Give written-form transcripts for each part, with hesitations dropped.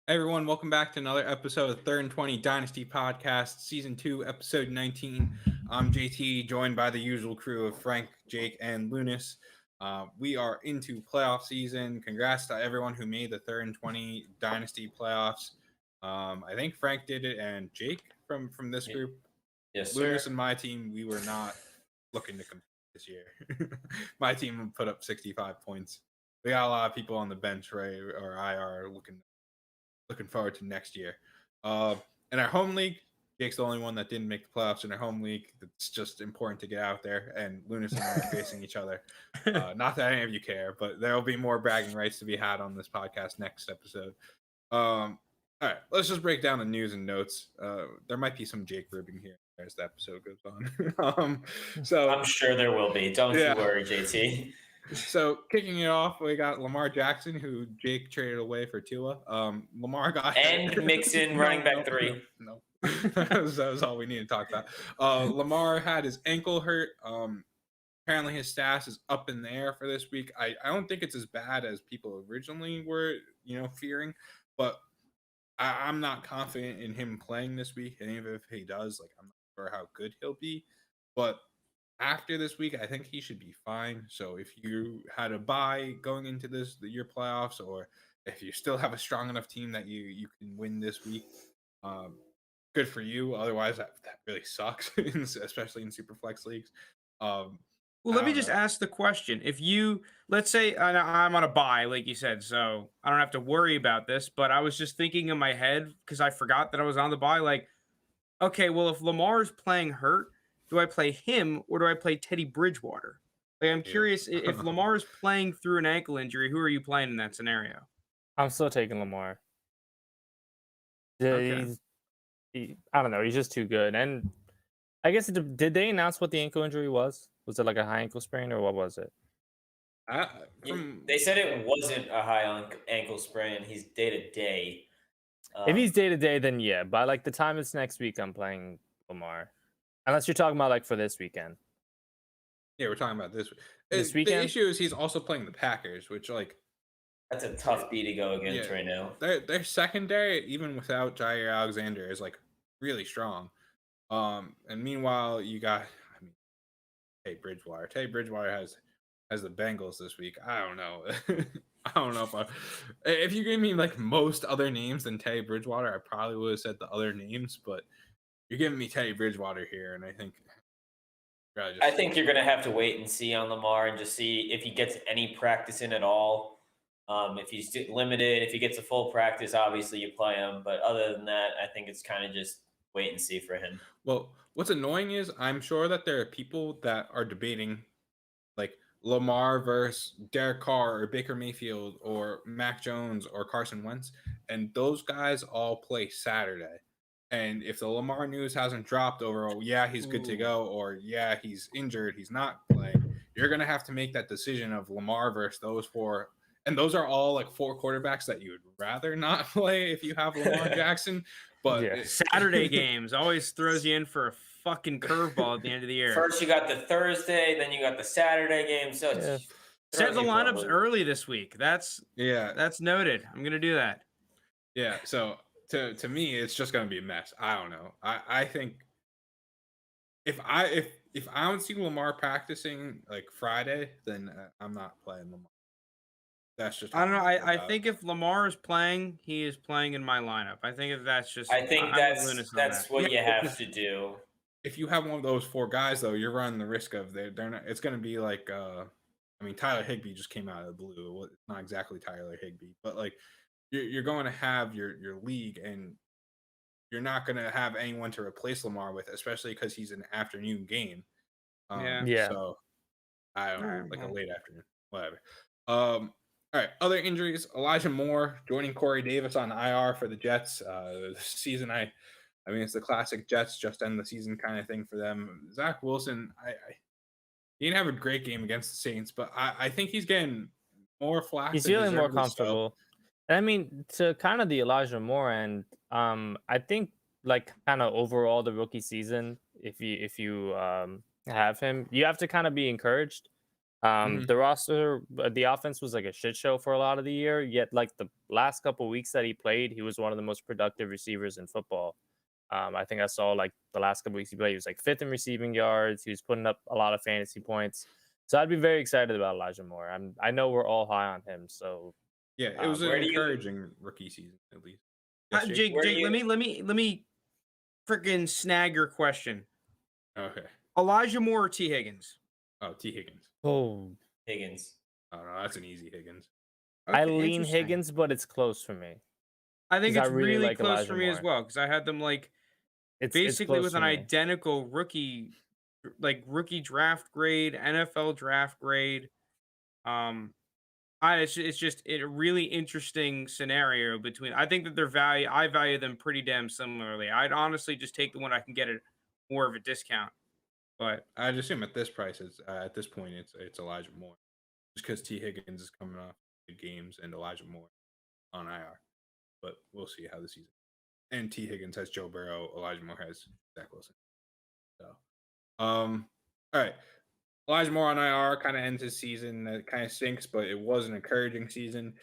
Hey everyone, welcome back to another episode of 3rd and 20 Dynasty Podcast, Season 2, Episode 19. I'm JT, joined by the usual crew of Frank, Jake, and Lounis. We are into playoff season. Congrats to everyone who made the 3rd and 20 Dynasty playoffs. I think Frank did it, and Jake from this group. Yes, Lounis sir. and my team, we were not looking to compete this year. My team put up 65 points. We got a lot of people on the bench, right, or IR looking forward to next year. In our home league, Jake's the only one that didn't make the playoffs in our home league. It's just important to get out there, and Lounis and I are facing each other. Not that any of you care, but there will be more bragging rights to be had on this podcast next episode. All right, let's just break down the news and notes. There might be some Jake ribbing here as the episode goes on. So I'm sure there will be. Don't you worry, JT. So kicking it off, we got Lamar Jackson, who Jake traded away for Tua. Lamar got and Mixon running back 3. No. that was all we need to talk about. Lamar had his ankle hurt. Apparently his status is up in the air for this week. I don't think it's as bad as people originally were, fearing, but I'm not confident in him playing this week. And even if he does, I'm not sure how good he'll be. But after this week, I think he should be fine. So if you had a bye going into your playoffs, or if you still have a strong enough team that you can win this week, good for you. Otherwise, that really sucks, especially in Superflex leagues. Well, let me just ask the question. If you, let's say I'm on a bye, like you said, so I don't have to worry about this, but I was just thinking in my head because I forgot that I was on the bye. Okay, well, if Lamar's playing hurt, do I play him or do I play Teddy Bridgewater? I'm curious, if Lamar's playing through an ankle injury, who are you playing in that scenario? I'm still taking Lamar. Okay. I don't know. He's just too good. And I guess, did they announce what the ankle injury was? Was it like a high ankle sprain or what was it? They said it wasn't a high ankle sprain. He's day to day. If he's day to day, then yeah. By the time it's next week, I'm playing Lamar. Unless you're talking about for this weekend. Yeah, we're talking about this weekend. The issue is he's also playing the Packers, which that's a tough B to go against right now. Their secondary, even without Jair Alexander, is really strong. And meanwhile, you got Teddy Bridgewater. Teddy Bridgewater has the Bengals this week. I don't know. I don't know if you gave me most other names than Teddy Bridgewater, I probably would have said the other names, but you're giving me Teddy Bridgewater here, and I think you're going to have to wait and see on Lamar and just see if he gets any practice in at all. If he's limited, if he gets a full practice, obviously you play him. But other than that, I think it's kind of just wait and see for him. Well, what's annoying is I'm sure that there are people that are debating Lamar versus Derek Carr or Baker Mayfield or Mac Jones or Carson Wentz, and those guys all play Saturday. And if the Lamar news hasn't dropped over, he's good to go, or he's injured, he's not playing, you're going to have to make that decision of Lamar versus those four. And those are all 4 quarterbacks that you would rather not play if you have Lamar Jackson. But Saturday games always throws you in for a fucking curveball at the end of the year. First you got the Thursday, then you got the Saturday game. So set the lineups early this week. That's noted. I'm gonna do that. Yeah. So to me, it's just gonna be a mess. I don't know. I think if I don't see Lamar practicing Friday, then I'm not playing Lamar. That's just I don't know. I think if Lamar is playing, he is playing in my lineup. I think if that's just that's what you have to do. If you have one of those 4 guys, though, you're running the risk of they're not. It's going to be Tyler Higbee just came out of the blue. It's not exactly Tyler Higbee, but you're going to have your league, and you're not going to have anyone to replace Lamar with, especially because he's an afternoon game. So I don't know, a late afternoon, whatever. All right, other injuries. Elijah Moore joining Corey Davis on IR for the Jets. This season, I mean, it's the classic Jets just end the season kind of thing for them. Zach Wilson, he didn't have a great game against the Saints, but I think he's getting more flack. He's feeling more comfortable. And I mean, to kind of the Elijah Moore end, I think kind of overall the rookie season, if you have him, you have to kind of be encouraged The roster, the offense was like a shit show for a lot of the year. Yet, like the last couple weeks that he played, he was one of the most productive receivers in football. I think I saw like the last couple weeks he played, he was like 5th in receiving yards. He was putting up a lot of fantasy points. So I'd be very excited about Elijah Moore. I know we're all high on him. So yeah, it was an encouraging rookie season at least. Yes, Jake, let me freaking snag your question. Okay. Elijah Moore or T. Higgins? Oh, T. Higgins. Oh, Higgins. Oh no, that's an easy Higgins. Okay, I lean Higgins, but it's close for me. I think it's really like close Elijah for me as Moore. well because I had them like It's basically close with an for me. identical rookie draft grade, NFL draft grade. It's just a really interesting scenario between. I think that I value them pretty damn similarly. I'd honestly just take the one I can get at more of a discount. But I'd assume at this price, at this point, it's Elijah Moore, just because T. Higgins is coming off good games and Elijah Moore on IR. But we'll see how the season. And T. Higgins has Joe Burrow. Elijah Moore has Zach Wilson. So, all right. Elijah Moore on IR kind of ends his season. That kind of stinks, but it was an encouraging season.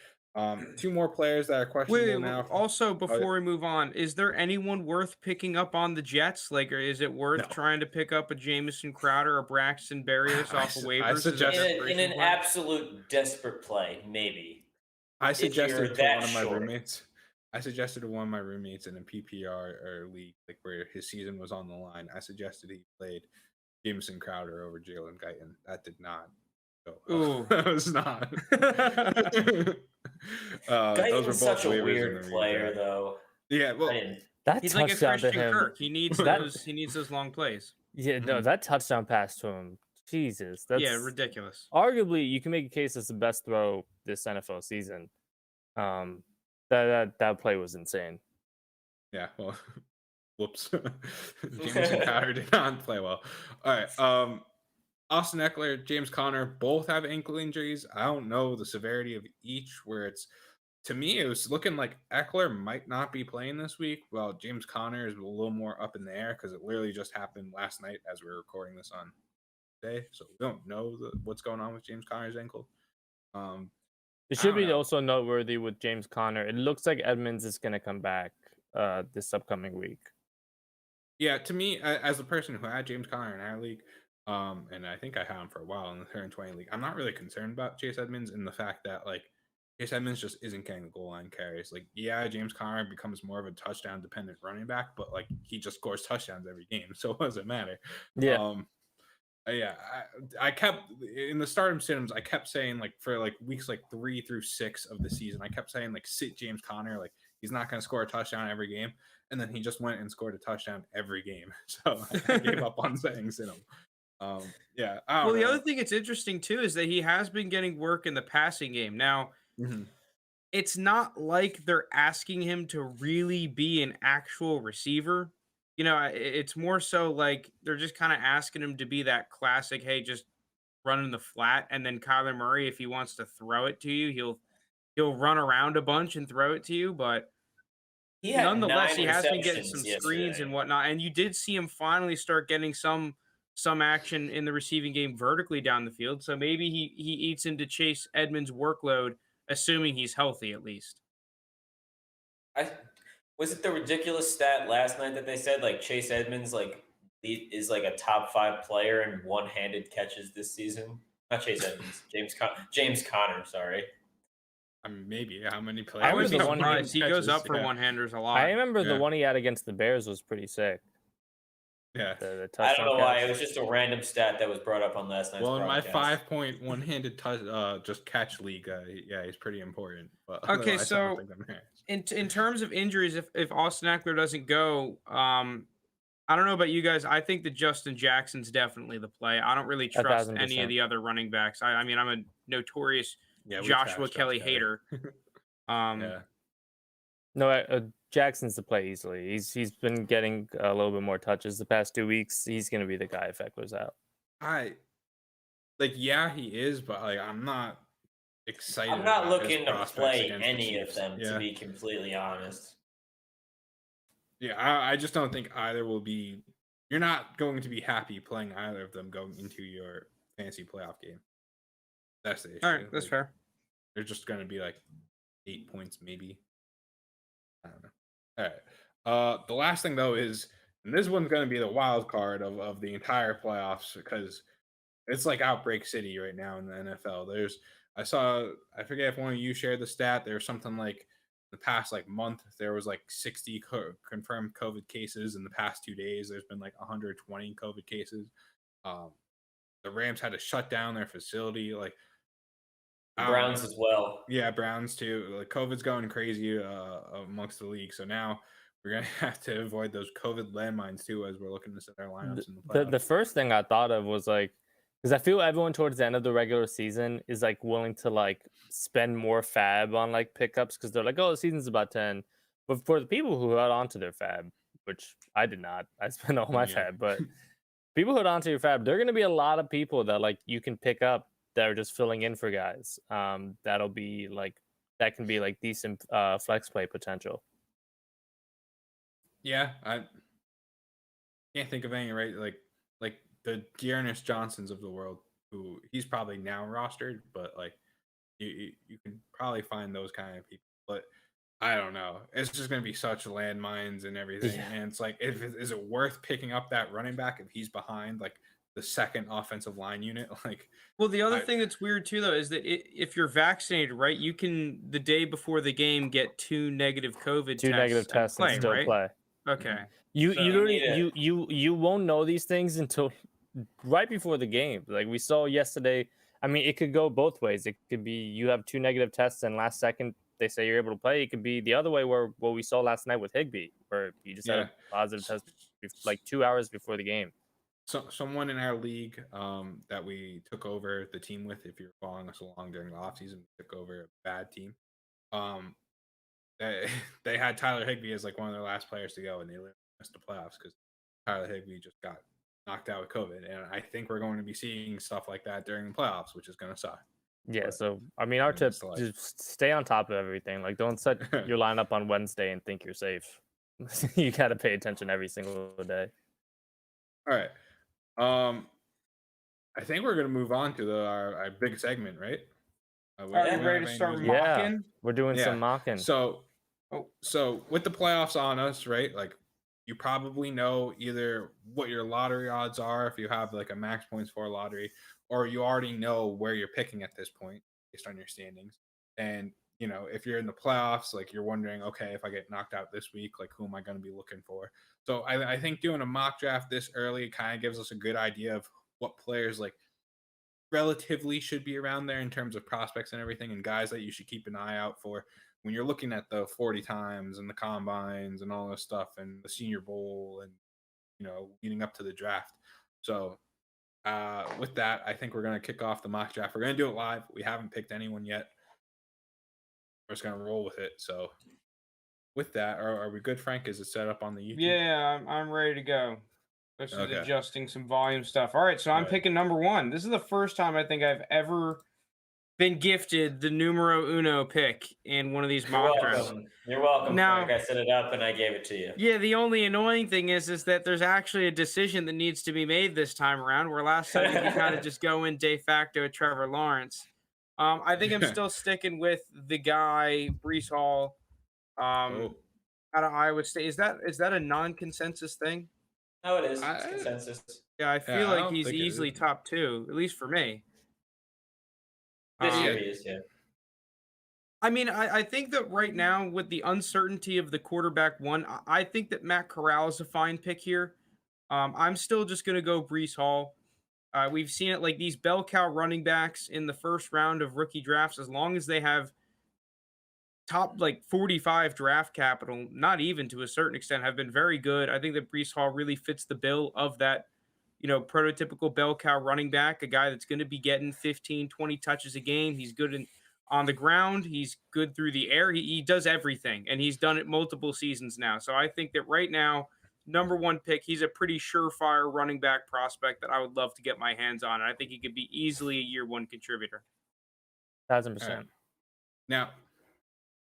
2 more players that are questionable now. Also, before we move on, is there anyone worth picking up on the Jets? Like, or is it worth trying to pick up a Jamison Crowder or Braxton Berrios off of waivers? I suggest in an absolute desperate play, maybe. I suggested to one of my roommates. I suggested to one of my roommates in a PPR or league, like where his season was on the line. I suggested he played Jamison Crowder over Jalen Guyton. That did not go well. Ooh. That was not. Guyton's was such a weird player, though. Yeah, well, he's like a Christian Kirk. He needs those long plays. Yeah, no, that touchdown pass to him, Jesus, that's ridiculous. Arguably, you can make a case that's the best throw this NFL season. That play was insane. Yeah, well, whoops. Jamison Crowder did not play well. All right. Austin Ekeler, James Conner, both have ankle injuries. I don't know the severity of each, where it's, to me, it was looking like Ekeler might not be playing this week. Well, James Conner is a little more up in the air because it literally just happened last night as we're recording this on today. So we don't know what's going on with James Conner's ankle. It should be also noteworthy with James Conner. It looks like Edmonds is going to come back this upcoming week. Yeah, to me, as a person who had James Conner in our league, and I think I had him for a while in the 3rd and 20 league, I'm not really concerned about Chase Edmonds in the fact that, like, Chase Edmonds just isn't getting the goal line carries. Like, yeah, James Conner becomes more of a touchdown dependent running back, but like he just scores touchdowns every game, so it doesn't matter. Yeah. I kept in the stardom sims. I kept saying, like, for like weeks like 3 through 6 of the season, I kept saying, like, sit James Conner, like he's not going to score a touchdown every game, and then he just went and scored a touchdown every game. So I gave up on saying sit him. The other thing that's interesting too is that he has been getting work in the passing game. Now, it's not like they're asking him to really be an actual receiver. You know, it's more so like they're just kind of asking him to be that classic, hey, just run in the flat. And then Kyler Murray, if he wants to throw it to you, he'll run around a bunch and throw it to you. But nonetheless, he has been getting some screens and whatnot. And you did see him finally start getting some action in the receiving game vertically down the field. So maybe he eats into Chase Edmonds' workload, assuming he's healthy at least. Was it the ridiculous stat last night that they said like Chase Edmonds is like a top 5 player in one-handed catches this season? Not Chase Edmonds, James Conner. Sorry. I mean, maybe how many players? I was surprised. He goes up for one-handers a lot. I remember the one he had against the Bears was pretty sick. Yeah, I don't know why. It was just a random stat that was brought up on last night's broadcast. In my 5-point one-handed just catch league, he's pretty important. But okay, so in terms of injuries, if Austin Ekeler doesn't go, I don't know about you guys. I think that Justin Jackson's definitely the play. I don't really trust 1,000%. Any of the other running backs. I mean, I'm a notorious Joshua Kelly hater. No, Jackson's the play easily. He's been getting a little bit more touches the past 2 weeks. He's going to be the guy if Eckler's out. He is, but like I'm not excited. I'm not looking to play any of them, to be completely honest. Yeah, I just don't think either will be. You're not going to be happy playing either of them going into your fantasy playoff game. That's the issue. All right, that's fair. They're just going to be like 8 points, maybe. I don't know. All right. The last thing though is, and this one's going to be the wild card of the entire playoffs because it's like outbreak city right now in the NFL. I forget if one of you shared the stat. There's something like the past like month there was like 60 confirmed COVID cases. In the past 2 days there's been like 120 COVID cases. The Rams had to shut down their facility. Like Browns as well. Yeah, Browns too. Like COVID's going crazy amongst the league. So now we're gonna have to avoid those COVID landmines too as we're looking to set our lineups in the playoffs. The first thing I thought of was like, because I feel everyone towards the end of the regular season is like willing to like spend more fab on like pickups because they're like, oh, the season's about 10. But for the people who held on to their fab, which I did not, I spent all my fab, but people who held on to your fab, there are going to be a lot of people that like you can pick up that are just filling in for guys. That'll be like, that can be like decent flex play potential. Yeah, I can't think of any right like the Dearness Johnsons of the world, who he's probably now rostered, but like you can probably find those kind of people. But I don't know. It's just going to be such landmines and everything. Yeah. And it's like, is it worth picking up that running back if he's behind like the second offensive line unit? Like, well, the other thing that's weird too, though, is that if you're vaccinated, right, you can the day before the game get 2 negative COVID tests and still play. Okay. You won't know these things until right before the game. Like we saw yesterday. I mean, it could go both ways. It could be you have 2 negative tests and last second they say you're able to play. It could be the other way where what we saw last night with Higbee, where you just had a positive test like 2 hours before the game. So someone in our league that we took over the team with, if you're following us along during the offseason, we took over a bad team. They had Tyler Higbee as like one of their last players to go, and they missed the playoffs because Tyler Higbee just got knocked out with COVID. And I think we're going to be seeing stuff like that during the playoffs, which is going to suck. Yeah, but, so I mean, our tip: just stay on top of everything. Like, don't set your lineup on Wednesday and think you're safe. You got to pay attention every single day. All right. I think we're going to move on to our big segment, right? We're ready to start mocking. Yeah, we're doing some mocking. So with the playoffs on us, right? Like, you probably know either what your lottery odds are if you have like a max points for a lottery, or you already know where you're picking at this point based on your standings. And, you know, if you're in the playoffs, like you're wondering, okay, if I get knocked out this week, like who am I going to be looking for? So I think doing a mock draft this early kind of gives us a good idea of what players like relatively should be around there in terms of prospects and everything, and guys that you should keep an eye out for when you're looking at the 40 times and the combines and all this stuff and the Senior Bowl and, you know, leading up to the draft. So with that, I think we're going to kick off the mock draft. We're going to do it live. We haven't picked anyone yet. We're just going to roll with it. So with that, are we good, Frank? Is it set up on the YouTube? Yeah, I'm ready to go. This is adjusting some volume stuff. All right, so I'm picking number 1. This is the first time I think I've ever been gifted the numero uno pick in one of these mock drafts. You're welcome. Now, Frank. I set it up and I gave it to you. Yeah, the only annoying thing is that there's actually a decision that needs to be made this time around, where last time you kind of just go in de facto Trevor Lawrence. I think I'm still sticking with the guy, Breece Hall, out of Iowa State. Is that a non-consensus thing? No, it is. It's consensus. Yeah, I feel like he's easily top 2, at least for me. This year he is, yeah. I mean, I think that right now, with the uncertainty of the quarterback one, I think that Matt Corral is a fine pick here. I'm still just going to go Breece Hall. We've seen it like these bell cow running backs in the first round of rookie drafts, as long as they have top like 45 draft capital, not even to a certain extent, have been very good. I think that Breece Hall really fits the bill of that, you know, prototypical bell cow running back, a guy that's going to be getting 15, 20 touches a game. He's good on the ground. He's good through the air. He does everything, and he's done it multiple seasons now. So I think that right now, number 1 pick, he's a pretty surefire running back prospect that I would love to get my hands on. And I think he could be easily a year 1 contributor. 1,000%. Right. Now,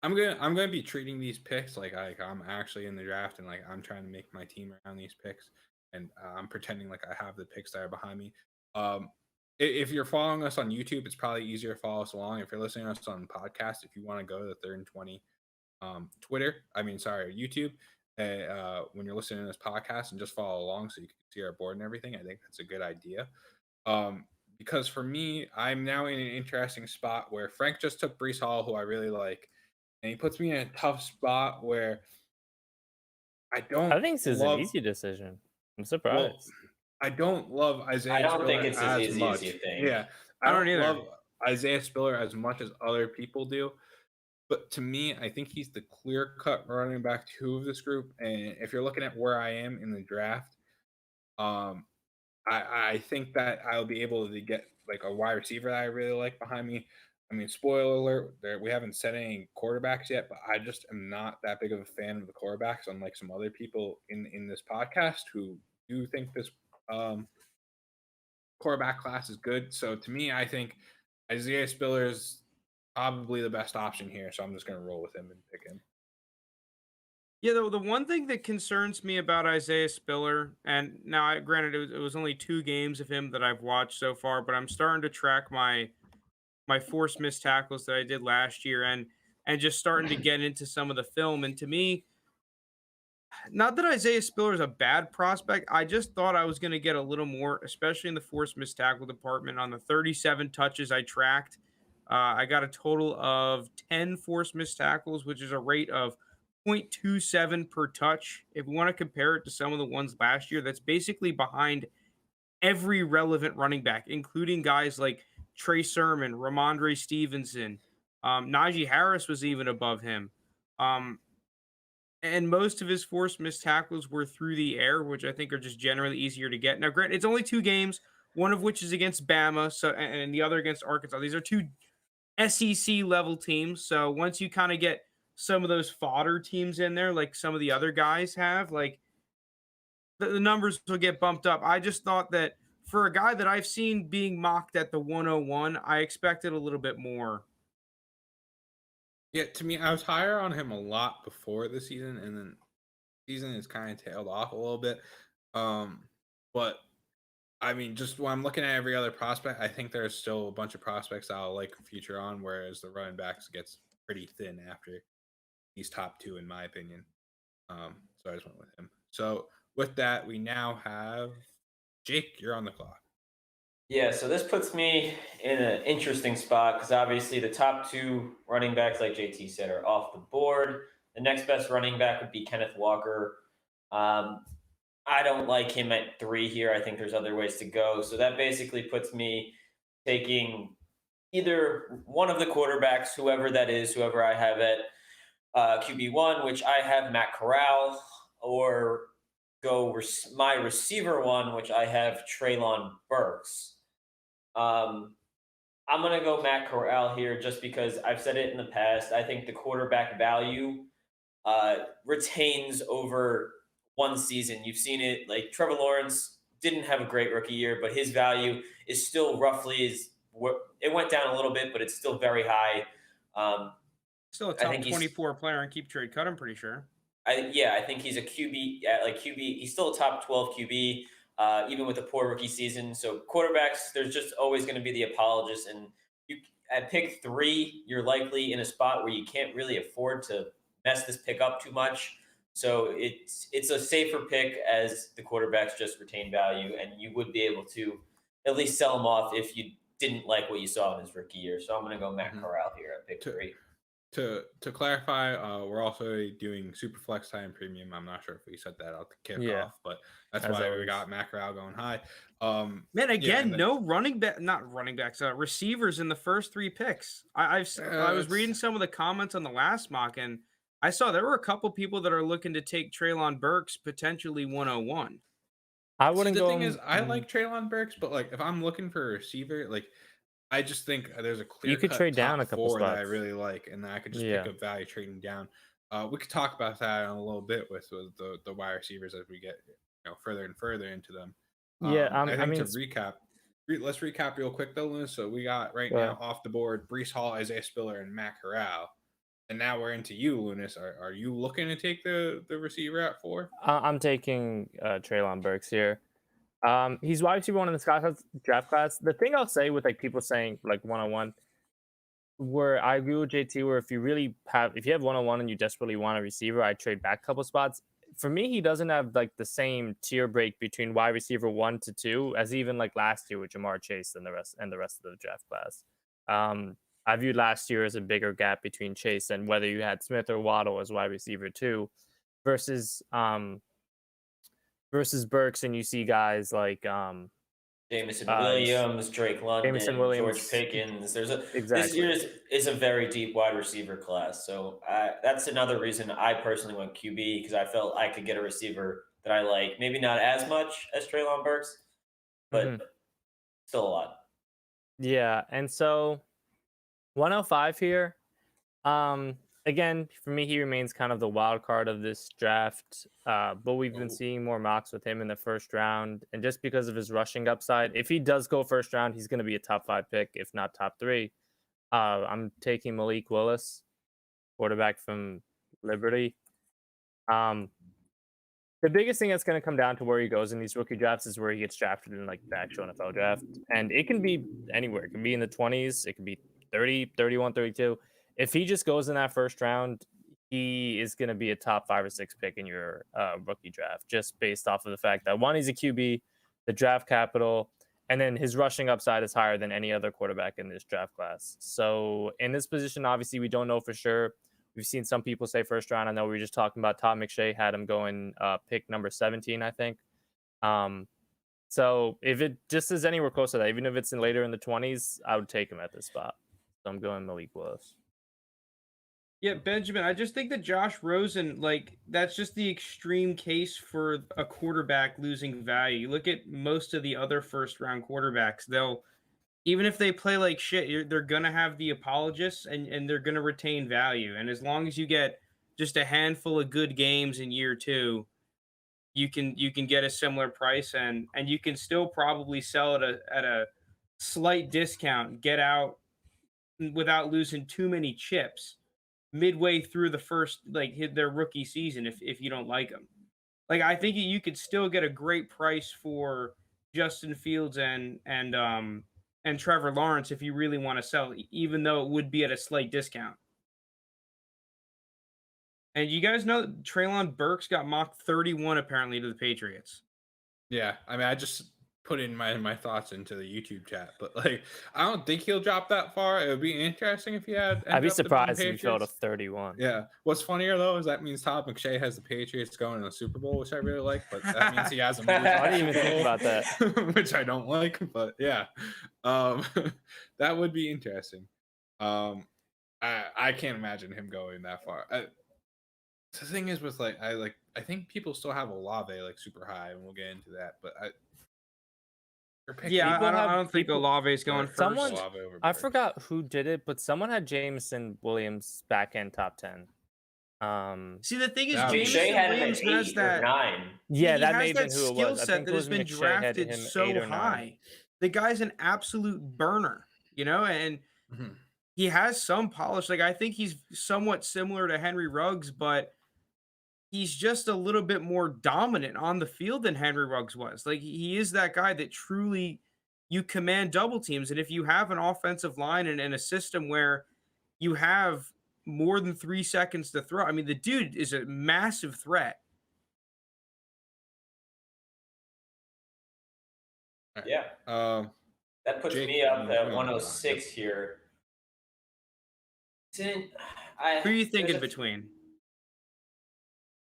I'm gonna be treating these picks like I'm actually in the draft and like I'm trying to make my team around these picks. And I'm pretending like I have the picks that are behind me. if you're following us on YouTube, it's probably easier to follow us along. If you're listening to us on podcast, if you want to go to the 3rd and 20 YouTube, when you're listening to this podcast and just follow along so you can see our board and everything, I think that's a good idea. Because for me, I'm now in an interesting spot where Frank just took Breece Hall, who I really like, and he puts me in a tough spot where I think this is an easy decision. I'm surprised. Well, I don't love Isaiah I don't Spiller think it's as easy much. as you think. Yeah, I don't love Isaiah Spiller as much as other people do. But to me, I think he's the clear-cut running back 2 of this group. And if you're looking at where I am in the draft, I think that I'll be able to get like a wide receiver that I really like behind me. I mean, spoiler alert, we haven't set any quarterbacks yet, but I just am not that big of a fan of the quarterbacks, unlike some other people in this podcast who do think this quarterback class is good. So to me, I think Isaiah Spiller is probably the best option here. So I'm just going to roll with him and pick him. Yeah, the one thing that concerns me about Isaiah Spiller, and now, granted, it was only 2 games of him that I've watched so far, but I'm starting to track my forced missed tackles that I did last year, and just starting to get into some of the film. And to me, not that Isaiah Spiller is a bad prospect, I just thought I was going to get a little more, especially in the forced missed tackle department. On the 37 touches I tracked, I got a total of 10 forced missed tackles, which is a rate of 0.27 per touch. If we want to compare it to some of the ones last year, that's basically behind every relevant running back, including guys like Trey Sermon, Ramondre Stevenson, Najee Harris was even above him. And most of his forced missed tackles were through the air, which I think are just generally easier to get. Now, granted, it's only 2 games, one of which is against Bama, and the other against Arkansas. These are 2 SEC level teams. So once you kind of get some of those fodder teams in there, like some of the other guys have, like the numbers will get bumped up. I just thought that for a guy that I've seen being mocked at the 101, I expected a little bit more. Yeah, to me, I was higher on him a lot before the season, and then the season is kind of tailed off a little bit. But I mean, just when I'm looking at every other prospect, I think there's still a bunch of prospects I'll like future on, whereas the running backs gets pretty thin after these top 2, in my opinion. So I just went with him. So with that, we now have Jake. You're on the clock. Yeah, so this puts me in an interesting spot because obviously the top 2 running backs, like JT said, are off the board. The next best running back would be Kenneth Walker. I don't like him at 3 here. I think there's other ways to go. So that basically puts me taking either one of the quarterbacks, whoever that is, whoever I have at QB1, which I have Matt Corral, or go my receiver 1, which I have Treylon Burks. I'm going to go Matt Corral here just because I've said it in the past. I think the quarterback value retains over one season. You've seen it, like Trevor Lawrence didn't have a great rookie year, but his value is still it went down a little bit, but it's still very high. Still a top 24 player in Keep Trade Cut, I'm pretty sure. I think he's a QB at QB. He's still a top 12 QB, even with a poor rookie season. So quarterbacks, there's just always going to be the apologists. And at pick 3, you're likely in a spot where you can't really afford to mess this pick up too much. So it's a safer pick as the quarterbacks just retain value, and you would be able to at least sell him off if you didn't like what you saw in his rookie year. So I'm going to go Matt Corral here at pick 3. To clarify, we're also doing Superflex time premium. I'm not sure if we set that out to kick off, but that's why we got Matt Corral going high. No receivers in the first 3 picks. I was reading some of the comments on the last mock, and I saw there were a couple people that are looking to take Treylon Burks potentially 101. I wouldn't go. The thing is, I like Treylon Burks, but like if I'm looking for a receiver, like I just think there's a clear. You could trade down a couple spots that I really like, and that I could just pick up value trading down. We could talk about that in a little bit with the wide receivers as we get further and further into them. I mean, to recap, let's recap real quick though, Lounis. So we got now off the board Breece Hall, Isaiah Spiller, and Matt Corral. And now we're into you, Lounis. Are you looking to take the receiver at 4? I'm taking Treylon Burks here. He's wide receiver 1 in the draft class. The thing I'll say with like people saying like 101, where I agree with JT, where if you have 101 and you desperately want a receiver, I'd trade back a couple spots. For me, he doesn't have like the same tier break between wide receiver 1 to 2 as even like last year with Jamar Chase and the rest of the draft class. I viewed last year as a bigger gap between Chase and whether you had Smith or Waddle as wide receiver 2 versus Burks, and you see guys like Jameson Williams, Drake London, George Pickens. This year is a very deep wide receiver class. So that's another reason I personally went QB, because I felt I could get a receiver that I like. Maybe not as much as Treylon Burks, but still a lot. Yeah, and so 105 here. Again, for me, he remains kind of the wild card of this draft, but we've been seeing more mocks with him in the first round. And just because of his rushing upside, if he does go first round, he's going to be a top 5 pick, if not top 3. I'm taking Malik Willis, quarterback from Liberty. The biggest thing that's going to come down to where he goes in these rookie drafts is where he gets drafted in like the actual NFL draft. And it can be anywhere. It can be in the 20s. It can be 30, 31, 32. If he just goes in that first round, he is going to be a top 5 or 6 pick in your rookie draft, just based off of the fact that, one, he's a QB, the draft capital, and then his rushing upside is higher than any other quarterback in this draft class. So in this position, obviously, we don't know for sure. We've seen some people say first round. I know we were just talking about Todd McShay had him going pick number 17, I think. So if it just is anywhere close to that, even if it's later in the 20s, I would take him at this spot. So I'm going Malik Willis. Yeah, Benjamin, I just think that Josh Rosen, like, that's just the extreme case for a quarterback losing value. You look at most of the other first-round quarterbacks, even if they play like shit, they're going to have the apologists, and they're going to retain value. And as long as you get just a handful of good games in year 2, you can get a similar price, and you can still probably sell it at a slight discount, get out without losing too many chips midway through the first, like, their rookie season if you don't like them. Like, I think you could still get a great price for Justin Fields and Trevor Lawrence if you really want to sell, even though it would be at a slight discount. And you guys know Treylon Burks got mocked 31 apparently to the Patriots. Yeah, I mean, I just put in my thoughts into the YouTube chat, but like, I don't think he'll drop that far. It would be interesting if he had. I'd be surprised if he fell to 31. Yeah. What's funnier though is that means Todd McShay has the Patriots going to the Super Bowl, which I really like, but that means he has them. I didn't even think about that, which I don't like, but yeah, that would be interesting. I can't imagine him going that far. The thing is with I think people still have Olave like super high, and we'll get into that, but I don't think Olave is going first. I forgot who did it, but someone had Jameson Williams back end top 10. See, the thing is, Jameson Williams has that 9. Yeah, that may have been who it was. Skill set that has been drafted so high. The guy's an absolute burner, and he has some polish. Like, I think he's somewhat similar to Henry Ruggs, but he's just a little bit more dominant on the field than Henry Ruggs was. Like, he is that guy that truly you command double teams. And if you have an offensive line and a system where you have more than 3 seconds to throw, I mean, the dude is a massive threat. Yeah. That puts me up at 106 here. Who are you thinking between?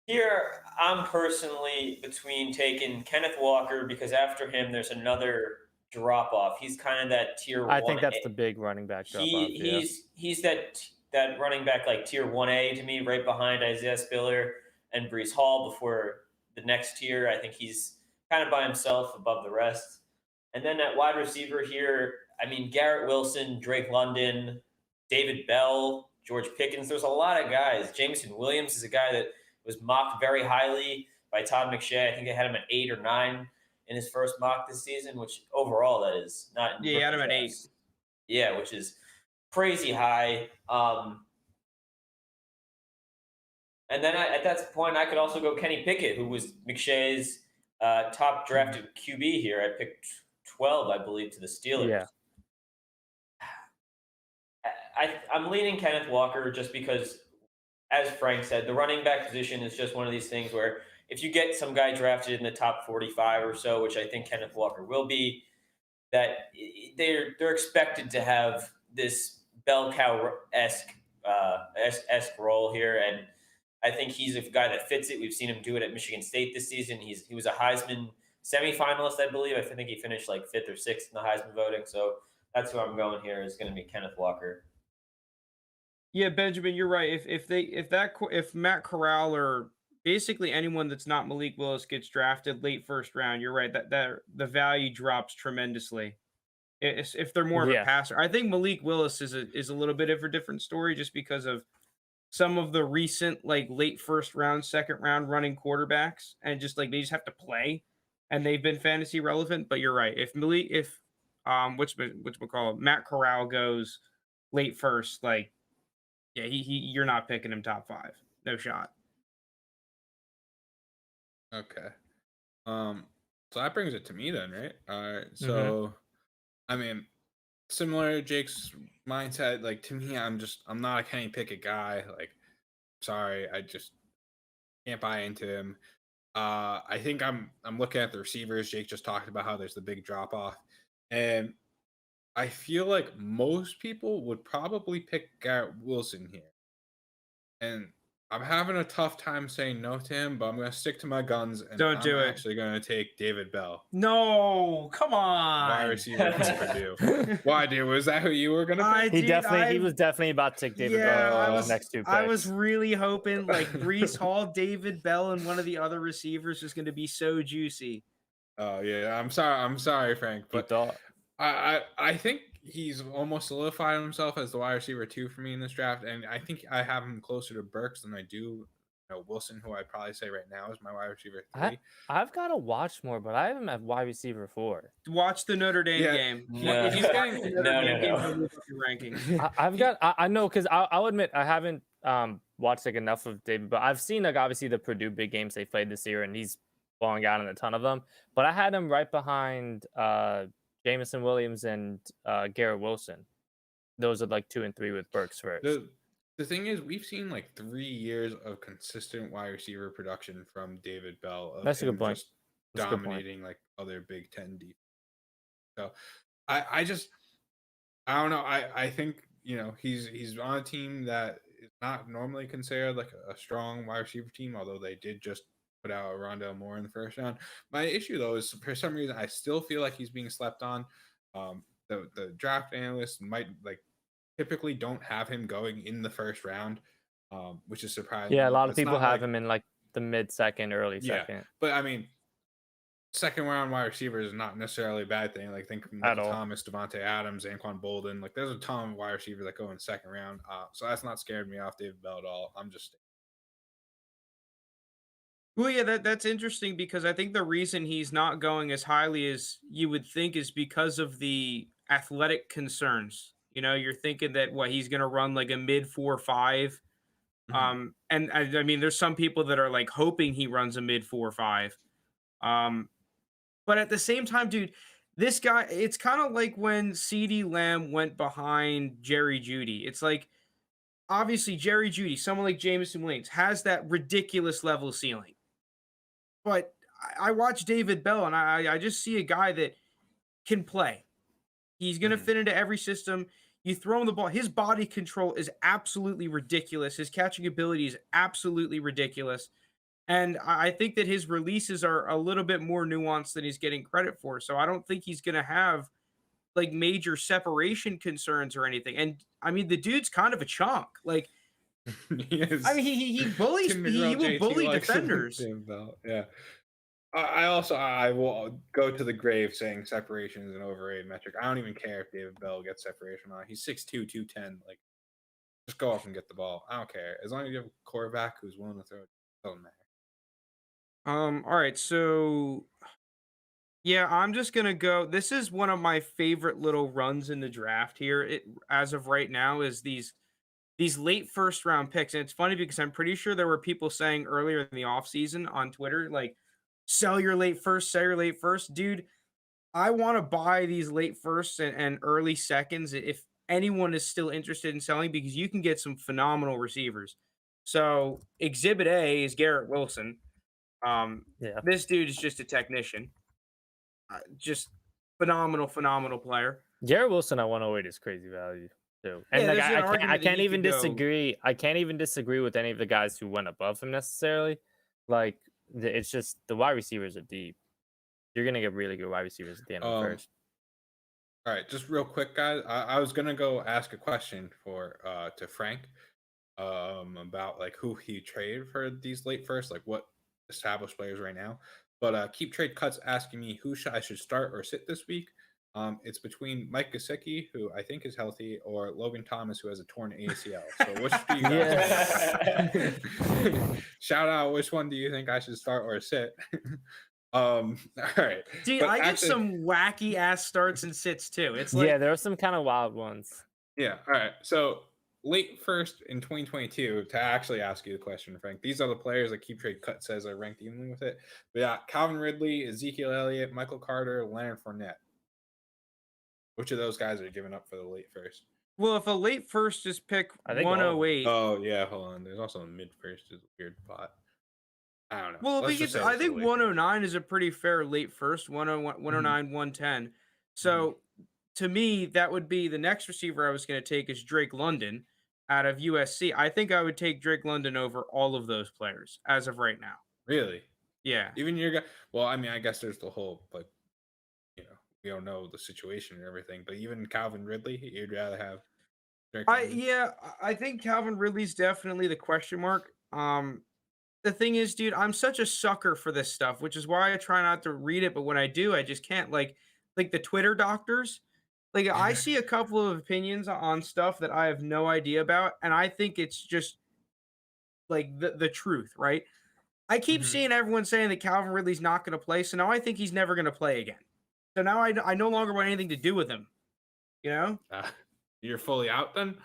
Here, I'm personally between taking Kenneth Walker, because after him, there's another drop-off. He's kind of that tier 1. I think that's the big running back drop-off. He's that running back like tier 1A to me, right behind Isaiah Spiller and Breece Hall before the next tier. I think he's kind of by himself above the rest. And then at wide receiver here, I mean, Garrett Wilson, Drake London, David Bell, George Pickens. There's a lot of guys. Jameson Williams is a guy that was mocked very highly by Todd McShay. I think they had him at 8 or 9 in his first mock this season, which overall that is not. Yeah, he had him at 8. Yeah, which is crazy high. And then at that point, I could also go Kenny Pickett, who was McShay's top drafted QB here. I picked 12, I believe, to the Steelers. Yeah. I'm leaning Kenneth Walker just because, as Frank said, the running back position is just one of these things where if you get some guy drafted in the top 45 or so, which I think Kenneth Walker will be, that they're expected to have this bell cow esque role here, and I think he's a guy that fits it. We've seen him do it at Michigan State this season. He was a Heisman semifinalist, I believe. I think he finished like 5th or 6th in the Heisman voting. So that's who I'm going here is going to be Kenneth Walker. Yeah, Benjamin, you're right. If Matt Corral or basically anyone that's not Malik Willis gets drafted late first round, you're right that the value drops tremendously. If they're more of a passer, I think Malik Willis is a little bit of a different story just because of some of the recent like late first round, second round running quarterbacks, and just like they just have to play, and they've been fantasy relevant. But you're right. If Matt Corral goes late first, like. Yeah, you're not picking him top 5. No shot. Okay. So that brings it to me then, right? All right. So, I mean, similar to Jake's mindset, like to me, I'm not a Kenny Pickett guy. Like, sorry, I just can't buy into him. I think I'm looking at the receivers. Jake just talked about how there's the big drop off, and I feel like most people would probably pick Garrett Wilson here. And I'm having a tough time saying no to him, but I'm going to stick to my guns. And I'm actually going to take David Bell. No, come on. Wide receiver from Purdue. Why, dude? Was that who you were going to pick? He was definitely about to take David Bell next 2 picks. I was really hoping like Breece Hall, David Bell, and one of the other receivers was going to be so juicy. Oh, yeah. I'm sorry, Frank. But I think he's almost solidified himself as the wide receiver 2 for me in this draft, and I think I have him closer to Burks than I do Wilson, who I'd probably say right now is my wide receiver 3. I've got to watch more, but I have him at wide receiver 4. Watch the Notre Dame game. No. He's getting no. Ranking. I know because I'll admit I haven't watched like enough of David, but I've seen like obviously the Purdue big games they played this year, and he's falling out in a ton of them. But I had him right behind Jameson Williams and Garrett Wilson. Those are like 2 and 3 with Burks first. The thing is, we've seen like 3 years of consistent wide receiver production from David Bell. That's a good point. Just dominating like other Big Ten defense. So I don't know. I think he's on a team that is not normally considered like a strong wide receiver team, although they did just put out Rondale Moore in the first round. My issue though is for some reason I still feel like he's being slept on. The draft analysts might typically don't have him going in the first round, which is surprising. Yeah, a lot of people have him in like the mid-second, early second. But I mean, second round wide receiver is not necessarily a bad thing. Like think of Thomas, Devontae Adams, Anquan Bolden. Like there's a ton of wide receivers that go in second round. So that's not scared me off David Bell at all. I'm just. Well, yeah, that's interesting because I think the reason he's not going as highly as you would think is because of the athletic concerns. You're thinking that he's going to run like a mid 4.5. And I mean, there's some people that are like hoping he runs a mid 4.5. But at the same time, dude, this guy, it's kind of like when CeeDee Lamb went behind Jerry Jeudy. It's like, obviously Jerry Jeudy, someone like Jameson Williams has that ridiculous level ceiling. But I watch David Bell and I just see a guy that can play. He's going to fit into every system. You throw him the ball. His body control is absolutely ridiculous. His catching ability is absolutely ridiculous. And I think that his releases are a little bit more nuanced than he's getting credit for. So I don't think he's going to have like major separation concerns or anything. And I mean, the dude's kind of a chunk. Like, I mean, he bullies. He will bully defenders. Yeah. I will go to the grave saying separation is an overrated metric. I don't even care if David Bell gets separation on. He's 6'2", 210. Like, just go up and get the ball. I don't care. As long as you have a quarterback who's willing to throw it, it doesn't matter. All right. So, yeah, I'm just gonna go. This is one of my favorite little runs in the draft here. It as of right now is these late first round picks, and it's funny because I'm pretty sure there were people saying earlier in the offseason on Twitter like, sell your late first, dude. I want to buy these late firsts and early seconds if anyone is still interested in selling, because you can get some phenomenal receivers. So Exhibit A is Garrett Wilson. Yeah. This dude is just a technician. Just phenomenal player. Garrett Wilson at 108 is crazy value too. And Yeah, like there's an I argument that can't he even could go- disagree. I can't even disagree with any of the guys who went above him necessarily. Like it's just the wide receivers are deep. You're gonna get really good wide receivers at the end of the first. All right, just real quick, guys. I was gonna go ask a question to Frank about like who he traded for these late first, like what established players right now. But Keep Trade Cuts asking me who I should start or sit this week. It's between Mike Gesicki, who I think is healthy, or Logan Thomas, who has a torn ACL. So which do you guys shout out, which one do you think I should start or sit? All right. Dude, But I get actually- some wacky ass starts and sits too. It's like, Yeah, there are some kind of wild ones. Yeah. All right. So late first in 2022, to actually ask you the question, Frank, these are the players that Keep Trade Cut says are ranked evenly with it. We got Calvin Ridley, Ezekiel Elliott, Michael Carter, Leonard Fournette. Which of those guys are you giving up for the late first? well, if a late first is pick I think all of them. 108. Oh yeah, hold on. There's also a mid first is a weird spot. I don't know. Well, Let's just say I it's think the late first. 109 is a pretty fair late first, 109, 110. So to me, that would be the next receiver I was going to take is Drake London out of USC. I think I would take Drake London over all of those players as of right now. Really? Yeah. Even your guy. Well, I mean, I guess there's the whole, but we don't know the situation and everything. But even Calvin Ridley, you'd rather have Drake London? I think Calvin Ridley's definitely the question mark. The thing is, dude, I'm such a sucker for this stuff, which is why I try not to read it. But when I do, I just can't. Like the Twitter doctors. Like I see a couple of opinions on stuff that I have no idea about, and I think it's just like the truth, right? I keep seeing everyone saying that Calvin Ridley's not going to play, so now I think he's never going to play again. So now I no longer want anything to do with him. You know? You're fully out then?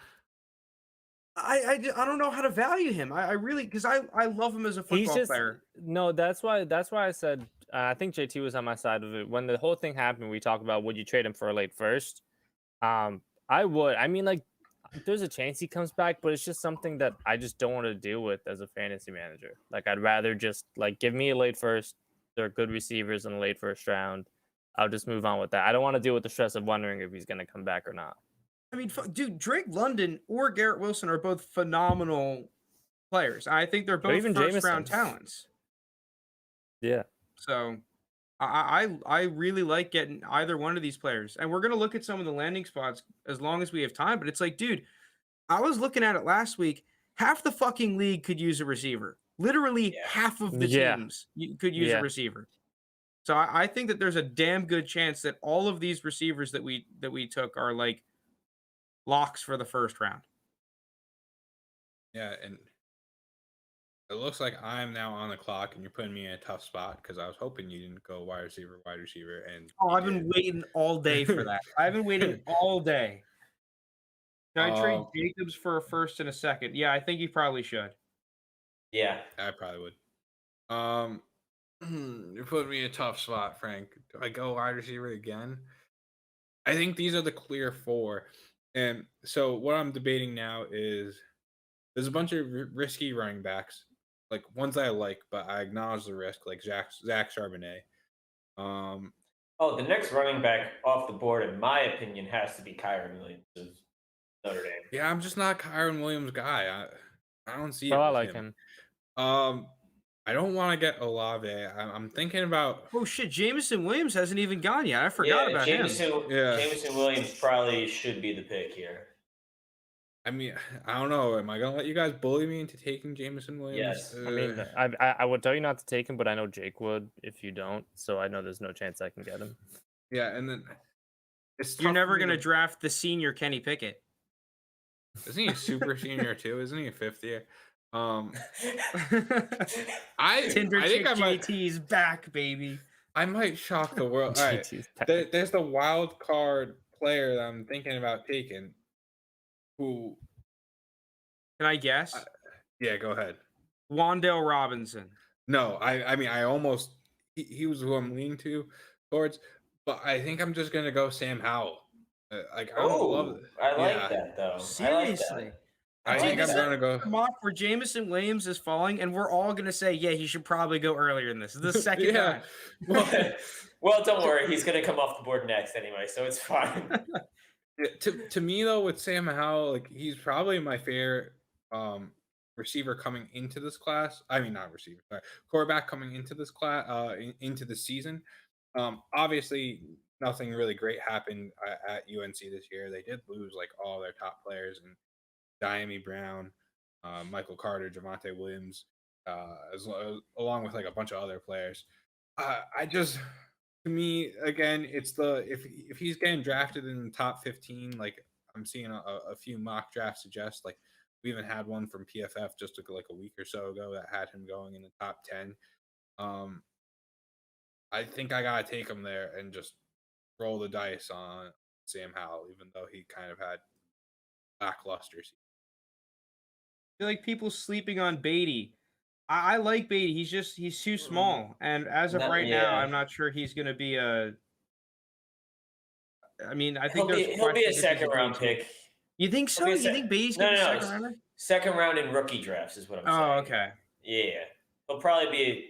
I don't know how to value him. I really, because I love him as a football player. No, that's why I said I think JT was on my side of it when the whole thing happened. We talked about would you trade him for a late first? I would. I mean, like, there's a chance he comes back, but it's just something that I just don't want to deal with as a fantasy manager. Like, I'd rather just like give me a late first. There are good receivers in the late first round. I'll just move on with that. I don't want to deal with the stress of wondering if he's going to come back or not. I mean, dude, Drake London or Garrett Wilson are both phenomenal players. I think they're both even first-round Jameson. talents. Yeah. So I really like getting either one of these players. And we're going to look at some of the landing spots as long as we have time. But it's like, dude, I was looking at it last week. Half the fucking league could use a receiver. Literally half of the teams could use a receiver. So I think that there's a damn good chance that all of these receivers that we took are like locks for the first round. Yeah, and it looks like I'm now on the clock, and you're putting me in a tough spot because I was hoping you didn't go wide receiver, and I've been waiting all day for that. I've been waiting all day. Can I trade Jacobs for a first and a second? Yeah, I think you probably should. Yeah, I probably would. You're putting me in a tough spot, Frank. Do I go wide receiver again? I think these are the clear four. And so what I'm debating now is there's a bunch of risky running backs, like ones I like, but I acknowledge the risk, like Zach Charbonnet. the next running back off the board, in my opinion, has to be Kyron Williams of Notre Dame. Yeah, I'm just not a Kyron Williams guy. I don't see it. I with like him. I don't want to get Olave. I'm thinking about. Oh shit, Jameson Williams hasn't even gone yet. I forgot about him. Jameson Williams probably should be the pick here. I mean, I don't know. Am I gonna let you guys bully me into taking Jameson Williams? Yes. I mean, I would tell you not to take him, but I know Jake would if you don't. So I know there's no chance I can get him. Yeah, and then you're never gonna draft the senior Kenny Pickett. Isn't he a super senior too? Isn't he a fifth year? Tinder I think I might. JT's back, baby. I might shock the world. All right, there's the wild card player that I'm thinking about taking. Who? Can I guess? Yeah, go ahead. Wan'Dale Robinson. No, I mean, I almost. he was who I'm leaning towards. But I think I'm just gonna go Sam Howell. Like I don't love it. I like Yeah, that though. Seriously. I like think I'm that. gonna go. Mock where Jameson Williams is falling, and we're all gonna say, yeah, he should probably go earlier than this. This is the second time. Well, don't worry, he's gonna come off the board next anyway, so it's fine. To me though, with Sam Howell, like he's probably my favorite receiver coming into this class. I mean, not receiver, but quarterback coming into this class, into the season. Obviously, nothing really great happened at UNC this year. They did lose like all their top players, and Diami Brown, Michael Carter, Javonte Williams, along with like a bunch of other players. I just, to me, again, it's if he's getting drafted in the top 15, like I'm seeing a few mock drafts suggest, like we even had one from PFF just like a week or so ago that had him going in the top 10. I think I gotta take him there and just roll the dice on Sam Howell, even though he kind of had lackluster season. I feel like people sleeping on Beatty. I like Beatty. He's too small, and as of right now, I'm not sure he's going to be a. I mean, I think he'll be a second round pick. You think so? You think Beatty's going to be a second rounder? Second round in rookie drafts is what I'm saying. Oh, okay. Yeah, he'll probably be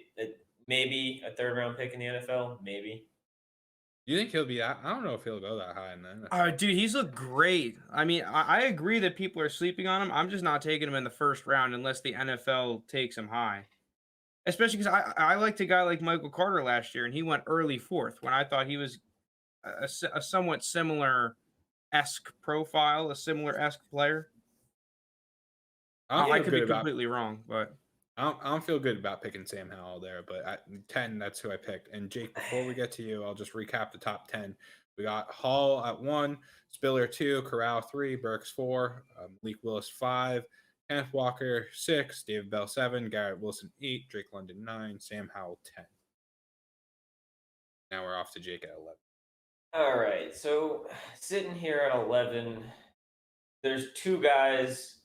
maybe a third round pick in the NFL. Maybe. You think he'll be? I don't know if he'll go that high in the NFL. Dude, he's looked great. I mean, I agree that people are sleeping on him. I'm just not taking him in the first round unless the NFL takes him high. Especially because I liked a guy like Michael Carter last year, and he went early fourth when I thought he was a somewhat similar-esque profile, a similar-esque player. I could be completely wrong, but I don't feel good about picking Sam Howell there, but at 10, that's who I picked. And Jake, before we get to you, I'll just recap the top 10. We got Hall at 1, Spiller 2, Corral 3, Burks 4, Malik Willis 5, Kenneth Walker 6, David Bell 7, Garrett Wilson 8, Drake London 9, Sam Howell 10. Now we're off to Jake at 11. All right, so sitting here at 11, there's two guys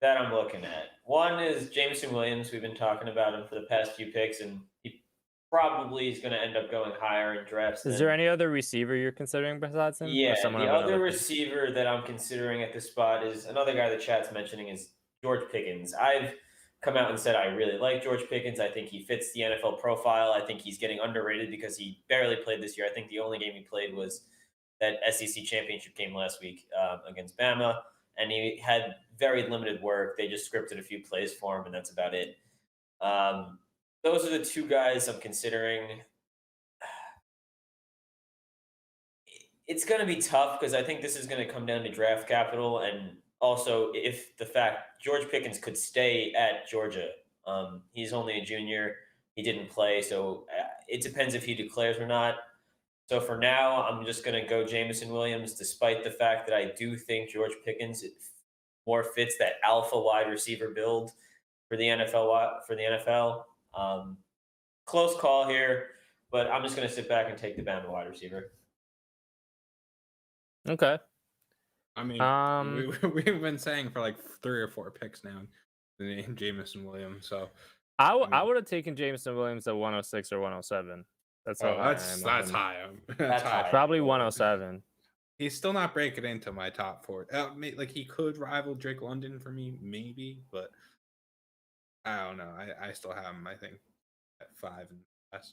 that I'm looking at. One is Jameson Williams. We've been talking about him for the past few picks, and he probably is going to end up going higher in drafts. Is there any other receiver you're considering besides him? Yeah, the other receiver that I'm considering at this spot is another guy the chat's mentioning is George Pickens. I've come out and said I really like George Pickens. I think he fits the NFL profile. I think he's getting underrated because he barely played this year. I think the only game he played was that SEC championship game last week against Bama, and he had very limited work. They just scripted a few plays for him, and that's about it. Those are the two guys I'm considering. It's going to be tough because I think this is going to come down to draft capital, and also if the fact George Pickens could stay at Georgia. He's only a junior. He didn't play, so it depends if he declares or not. So for now, I'm just going to go Jameson Williams, despite the fact that I do think George Pickens more fits that alpha wide receiver build for the NFL. Close call here, but I'm just going to sit back and take the Bama wide receiver. Okay. I mean, we've been saying for like 3 or 4 picks now the name Jameson Williams. So I would have taken Jameson Williams at 106 or 107. That's that's high. That's high. Probably 107. He's still not breaking into my top 4. Like he could rival Drake London for me, maybe, but I don't know. I still have him. I think at 5 and less.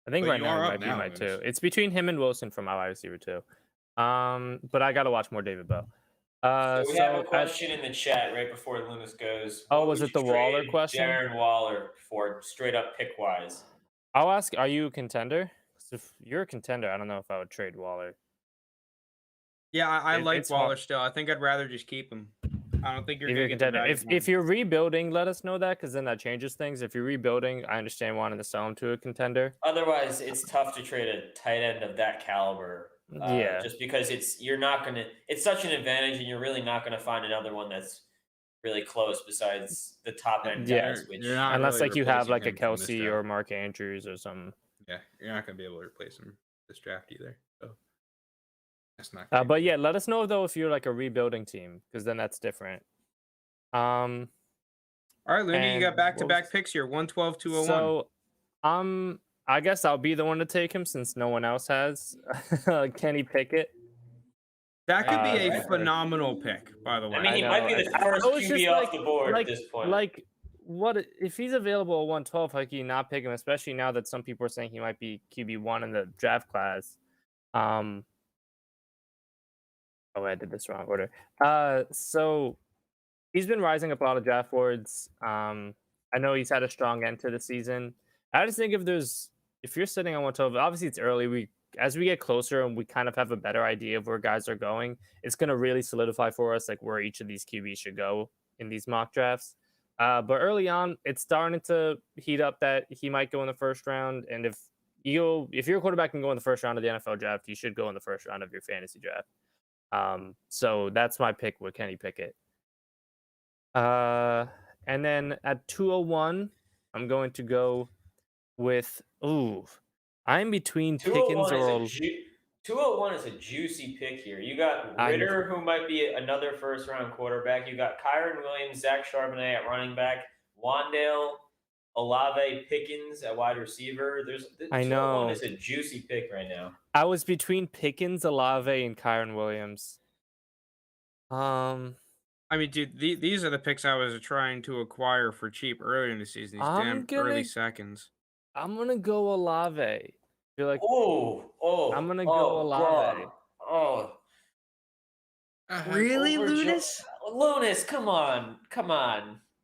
I think right now he might be my 2. It's between him and Wilson for my wide receiver too. But I got to watch more David Bell. So we have a question in the chat right before Lounis goes. Oh, was it the Waller question? Darren Waller for straight up pick wise. I'll ask, are you a contender? If you're a contender, I don't know if I would trade Waller. Yeah, I like Waller still. I think I'd rather just keep him. I don't think you're going to get the value. If you're rebuilding, let us know that, because then that changes things. If you're rebuilding, I understand wanting to sell him to a contender. Otherwise, it's tough to trade a tight end of that caliber. Just because it's such an advantage, and you're really not gonna find another one that's really close besides the top end guys. Unless really like you have like a Kelsey or Mark Andrews or something. Yeah, you're not gonna be able to replace him this draft either. So that's not. But yeah, let us know though if you're like a rebuilding team, because then that's different. All right, Looney, you got back-to-back picks here, 112, 201. So I guess I'll be the one to take him since no one else has. Kenny Pickett. That could be a phenomenal pick, by the way. I mean, he might be the first QB off the board at this point. Like, what if he's available at 112? How can you not pick him? Especially now that some people are saying he might be QB1 in the draft class. Oh, I did this wrong order. So he's been rising up a lot of draft boards. I know he's had a strong end to the season. I just think if you're sitting on 112, obviously it's early. As we get closer and we kind of have a better idea of where guys are going, it's going to really solidify for us like where each of these QBs should go in these mock drafts. But early on, it's starting to heat up that he might go in the first round. And if your quarterback can go in the first round of the NFL draft, you should go in the first round of your fantasy draft. So that's my pick with Kenny Pickett. And then at 201, I'm going to go with I'm between Pickens or 201 is a juicy pick here. You got Ritter, who might be another first-round quarterback. You got Kyron Williams, Zach Charbonnet at running back, Wandale, Olave, Pickens at wide receiver. I know 201 is a juicy pick right now. I was between Pickens, Olave, and Kyron Williams. I mean, dude, these are the picks I was trying to acquire for cheap earlier in the season. These early seconds. I'm gonna go Olave. You're like, I'm gonna go Olave. Really, Lounis? Lounis, come on.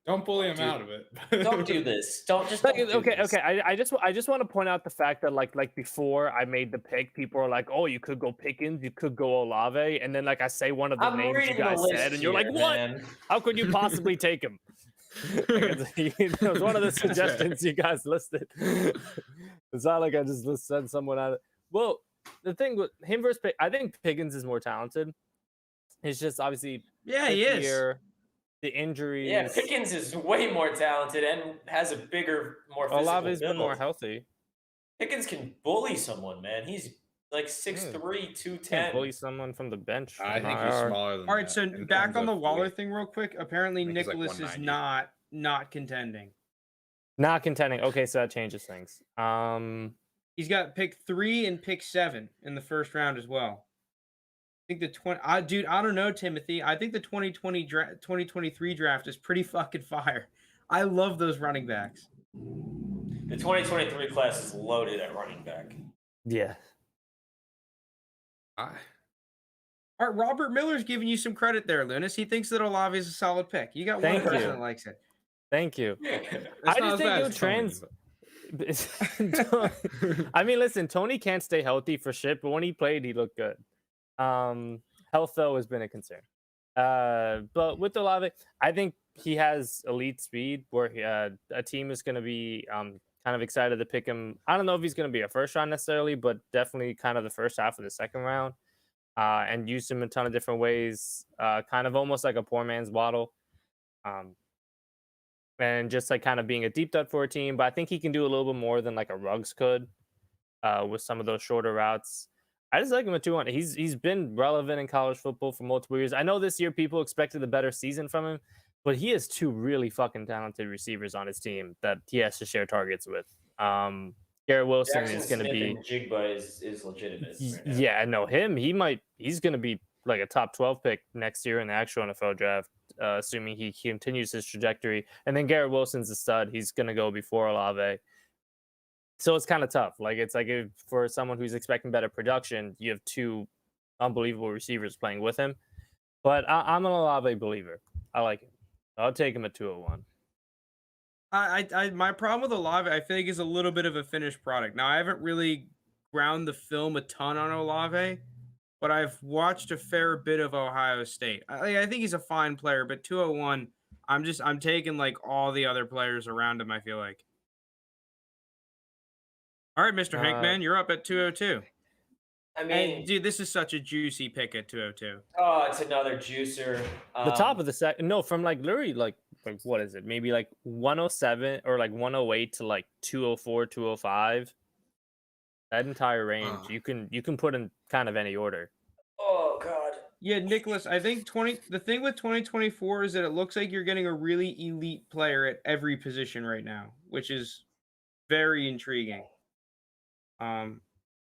Don't bully him out of it. Don't do this. Don't do this. Okay. I just want to point out the fact that like before I made the pick, people are like, "Oh, you could go Pickens, you could go Olave," and then like I say one of the names you guys said, and you're like, "What? Man. How could you possibly take him?" It was one of the suggestions you guys listed. It's not like I just sent someone out. Well, the thing with him versus I think Pickens is more talented. It's just obviously he is. The injuries. Yeah, Pickens is way more talented and has a bigger, more physical Olave's build. been more healthy. Pickens can bully someone, man. He's like 6'3", 210. Can't bully someone from the bench. I think he's smaller than All right, so back on the Waller thing real quick. Apparently Nicholas is not contending. Not contending. Okay, so that changes things. He's got pick 3 and pick 7 in the first round as well. I think I don't know, Timothy. I think the 2023 draft is pretty fucking fire. I love those running backs. The 2023 class is loaded at running back. Yeah. All right, Robert Miller's giving you some credit there, Lounis. He thinks that Olave is a solid pick. You got one person that likes it. Thank you. I just think I mean, listen, Tony can't stay healthy for shit, but when he played, he looked good. Health though has been a concern. But with Olave, I think he has elite speed where a team is going to be kind of excited to pick him. I don't know if he's going to be a first round necessarily, but definitely kind of the first half of the second round, and use him in a ton of different ways, kind of almost like a poor man's Waddle. And just like kind of being a deep threat for a team, but I think he can do a little bit more than like a Ruggs could with some of those shorter routes. I just like him at 200. He's been relevant in college football for multiple years. I know this year people expected a better season from him, but he has 2 really fucking talented receivers on his team that he has to share targets with. Garrett Wilson is going to be Jigba is legitimate. Right now. Yeah, no, he's going to be like a top 12 pick next year in the actual NFL draft, assuming he continues his trajectory. And then Garrett Wilson's a stud. He's going to go before Olave. So it's kind of tough. Like it's like for someone who's expecting better production, you have 2 unbelievable receivers playing with him. But I'm an Olave believer. I like him. I'll take him at 201. My problem with Olave, I think, is a little bit of a finished product. Now I haven't really ground the film a ton on Olave, but I've watched a fair bit of Ohio State. I think he's a fine player, but 201, I'm taking like all the other players around him. I feel like. All right, Mr. Hinkman, you're up at 202. I mean, dude, this is such a juicy pick at 202. Oh, it's another juicer. The top of the second, no, from like literally like what is it? Maybe like 107 or like 108 to like 204, 205. That entire range, you can put in kind of any order. Oh God. Yeah, Nicholas, I think the thing with 2024 is that it looks like you're getting a really elite player at every position right now, which is very intriguing.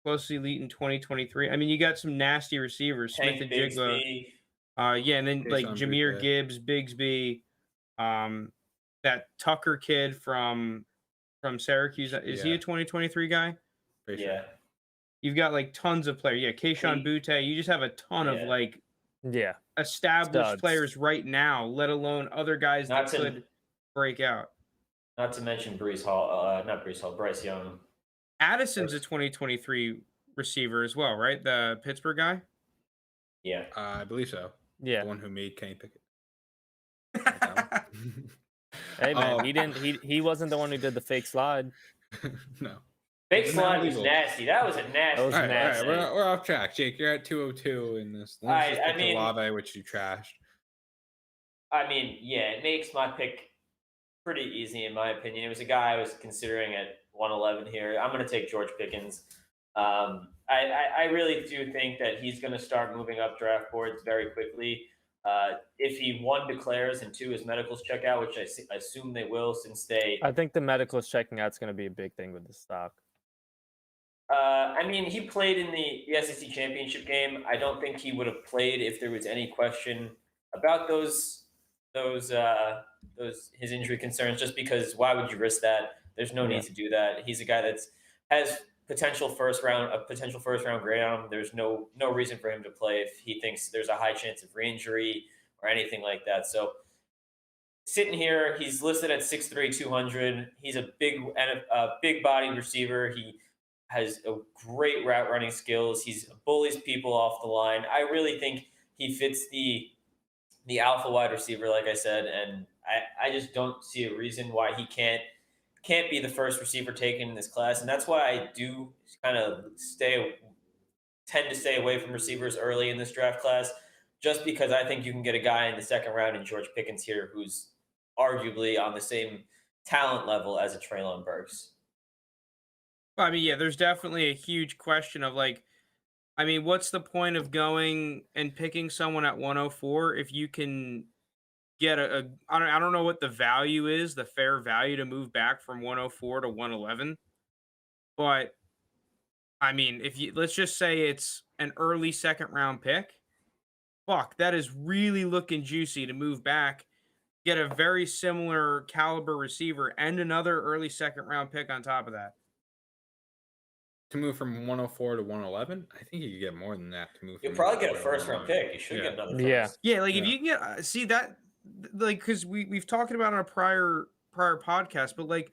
Closely elite in 2023. I mean, you got some nasty receivers, Smith and Jigba. Yeah, and then like Jahmyr Gibbs, Bigsby, that Tucker kid from Syracuse. Is he a 2023 guy? Yeah. You've got like tons of players. Yeah, Keyshawn Butte. You just have a ton of like established studs. players right now, let alone other guys that could break out. Not to mention Bryce Young. Addison's a 2023 receiver as well, right? The Pittsburgh guy? Yeah. I believe so. Yeah. The one who made Kenny Pickett. Hey man, he wasn't the one who did the fake slide. No. Fake slide was nasty. That was a nasty. All right, we're off track. Jake, you're at 202 in this. I mean, Olave, which you trashed. I mean, yeah, it makes my pick pretty easy in my opinion. It was a guy I was considering at 111 here. I'm going to take George Pickens. I really do think that he's going to start moving up draft boards very quickly. If he 1 declares and 2 his medicals check out, which I assume they will, since I think the medicals checking out is going to be a big thing with the stock. I mean, he played in the SEC championship game. I don't think he would have played if there was any question about those his injury concerns. Just because, why would you risk that? There's no need to do that. He's a guy that has potential first round grade on him. There's no reason for him to play if he thinks there's a high chance of re-injury or anything like that. So sitting here, he's listed at 6'3", 200. He's a big bodied receiver. He has a great route running skills. He bullies people off the line. I really think he fits the alpha wide receiver, like I said, and I just don't see a reason why he can't be the first receiver taken in this class. And that's why I do kind of tend to stay away from receivers early in this draft class, just because I think you can get a guy in the second round in George Pickens here who's arguably on the same talent level as a Treylon Burks. I mean, yeah, there's definitely a huge question of like, I mean, what's the point of going and picking someone at 104 if you can get I don't know what the value is, the fair value to move back from 104 to 111. But I mean, let's just say it's an early second round pick, that is really looking juicy to move back, get a very similar caliber receiver and another early second round pick on top of that. To move from 104 to 111, I think you could get more than that to move. You'll probably get a first round pick. You should get another first. Yeah, like if you can get see that, like, because we've talked about it on a prior podcast, but like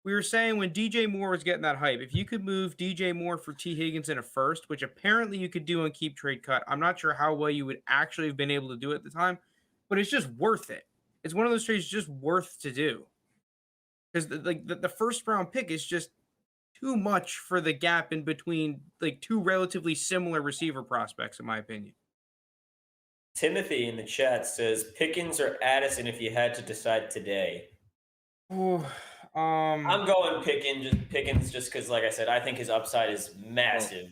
we were saying when DJ Moore was getting that hype, if you could move DJ Moore for T Higgins in a first, which apparently you could do on Keep Trade Cut, I'm not sure how well you would actually have been able to do it at the time, but it's just worth it. It's one of those trades just worth to do, because the first round pick is just too much for the gap in between like two relatively similar receiver prospects, in my opinion. Timothy in the chat says Pickens or Addison if you had to decide today. I'm going Pickens just because, like I said, I think his upside is massive.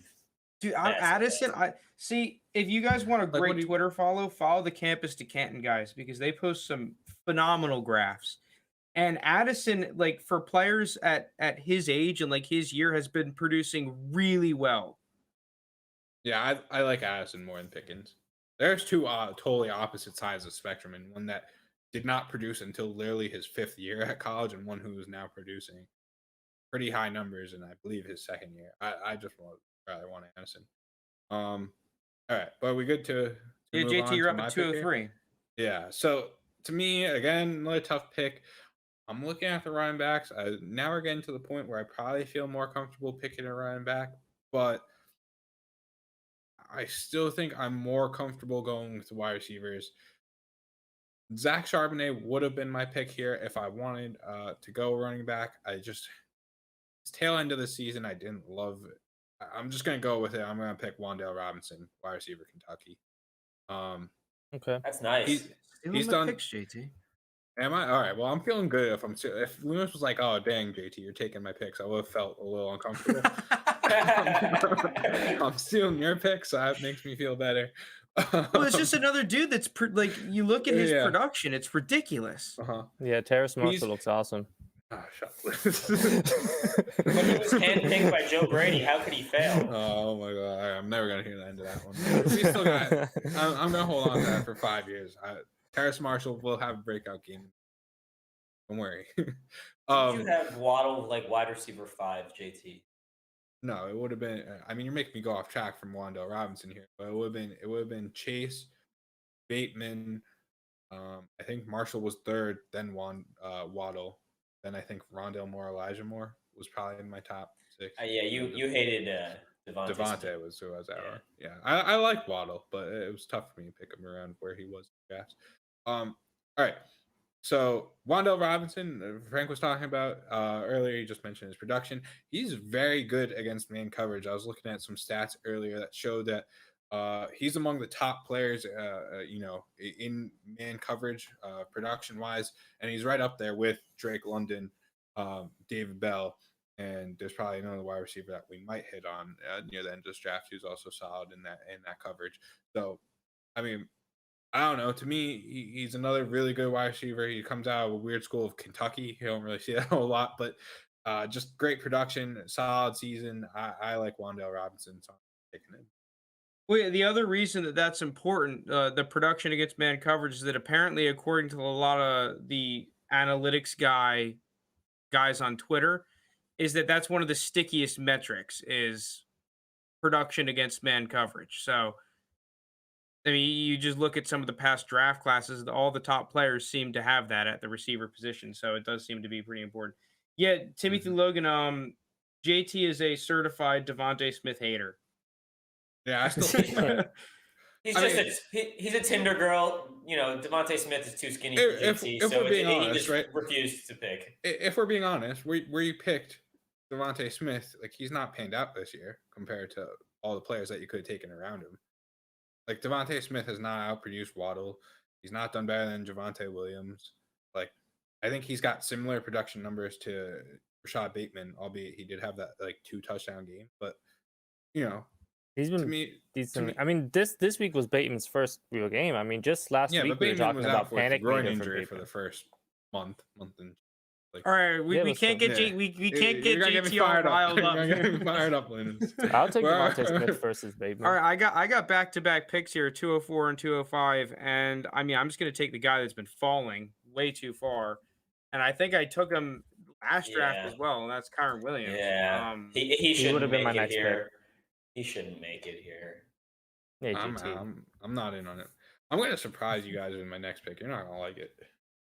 Dude, Addison. I see. If you guys want a great Twitter follow the Campus to Canton guys, because they post some phenomenal graphs. And Addison, like for players at his age and like his year, has been producing really well. Yeah, I like Addison more than Pickens. There's two totally opposite sides of the spectrum, and one that did not produce until literally his 5th year at college, and one who is now producing pretty high numbers in, I believe, his 2nd year. I just rather want Addison. All right, but we good to yeah, move JT, on you're to up my at pick 203. Yeah, so to me, again, another tough pick. I'm looking at the running backs. Now we're getting to the point where I probably feel more comfortable picking a running back, but I still think I'm more comfortable going with the wide receivers. Zach Charbonnet would have been my pick here if I wanted to go running back. His tail end of the season, I didn't love it. I'm just going to go with it. I'm going to pick Wan'Dale Robinson, wide receiver, Kentucky. Okay. That's nice. He's done. Picks, JT. Am I? All right. Well, I'm feeling good. If Lounis was like, "Oh, dang, JT, you're taking my picks," I would have felt a little uncomfortable. I'm stealing your picks, so that makes me feel better. Well, it's just another dude that's like, you look at his production, it's ridiculous. Yeah, Terrace Marshall looks awesome. Shut But he was handpicked by Joe Brady. How could he fail? Oh my god! I'm never gonna hear the end of that one. We still got. I'm gonna hold on to that for 5 years. Terrace Marshall will have a breakout game. Don't worry. You have Waddle like wide receiver 5, JT. No, it would have been. I mean, you're making me go off track from Wandale Robinson here, but it would have been Chase, Bateman. I think Marshall was third, then Waddle, then I think Rondale Moore, Elijah Moore was probably in my top 6. Yeah, you hated Devontae was who I was at. Yeah, I like Waddle, but it was tough for me to pick him around where he was in the draft. All right. So Wandale Robinson, Frank was talking about earlier. He just mentioned his production. He's very good against man coverage. I was looking at some stats earlier that showed that he's among the top players, in man coverage, production wise, and he's right up there with Drake London, David Bell, and there's probably another wide receiver that we might hit on near the end of this draft who's also solid in that coverage. So, I mean, I don't know. To me, he's another really good wide receiver. He comes out of a weird school of Kentucky. You don't really see that a whole lot, but just great production, solid season. I like Wandale Robinson, so I'm taking him. Well, yeah, the other reason that's important, the production against man coverage, is that apparently, according to a lot of the analytics guys on Twitter, is that that's one of the stickiest metrics is production against man coverage. So, I mean, you just look at some of the past draft classes, all the top players seem to have that at the receiver position. So it does seem to be pretty important. Yeah, Timothy Logan, JT is a certified Devontae Smith hater. Yeah, I still think that. He's a Tinder girl. You know, Devontae Smith is too skinny for JT, so he just refused to pick. If we're being honest, where you picked Devontae Smith, like he's not panned out this year compared to all the players that you could have taken around him. Like Devontae Smith has not outproduced Waddle. He's not done better than Javonte Williams. Like I think he's got similar production numbers to Rashad Bateman, albeit he did have that like 2 touchdown game. But he's been decent. I mean, this week was Bateman's first real game. I mean, just last week we were talking about panic groin injury for the first month and. Like, all right, we can't get we can't get JT riled up. You're get fired up, Linus. I'll take Devontae Smith versus Bateman. All right, I got back-to-back picks here, 204 and 205, and I mean I'm just gonna take the guy that's been falling way too far, and I think I took him last draft as well, and that's Kyren Williams. Yeah, he should have been my next pick. He shouldn't make it here. Yeah, I'm not in on it. I'm gonna surprise you guys with my next pick. You're not gonna like it.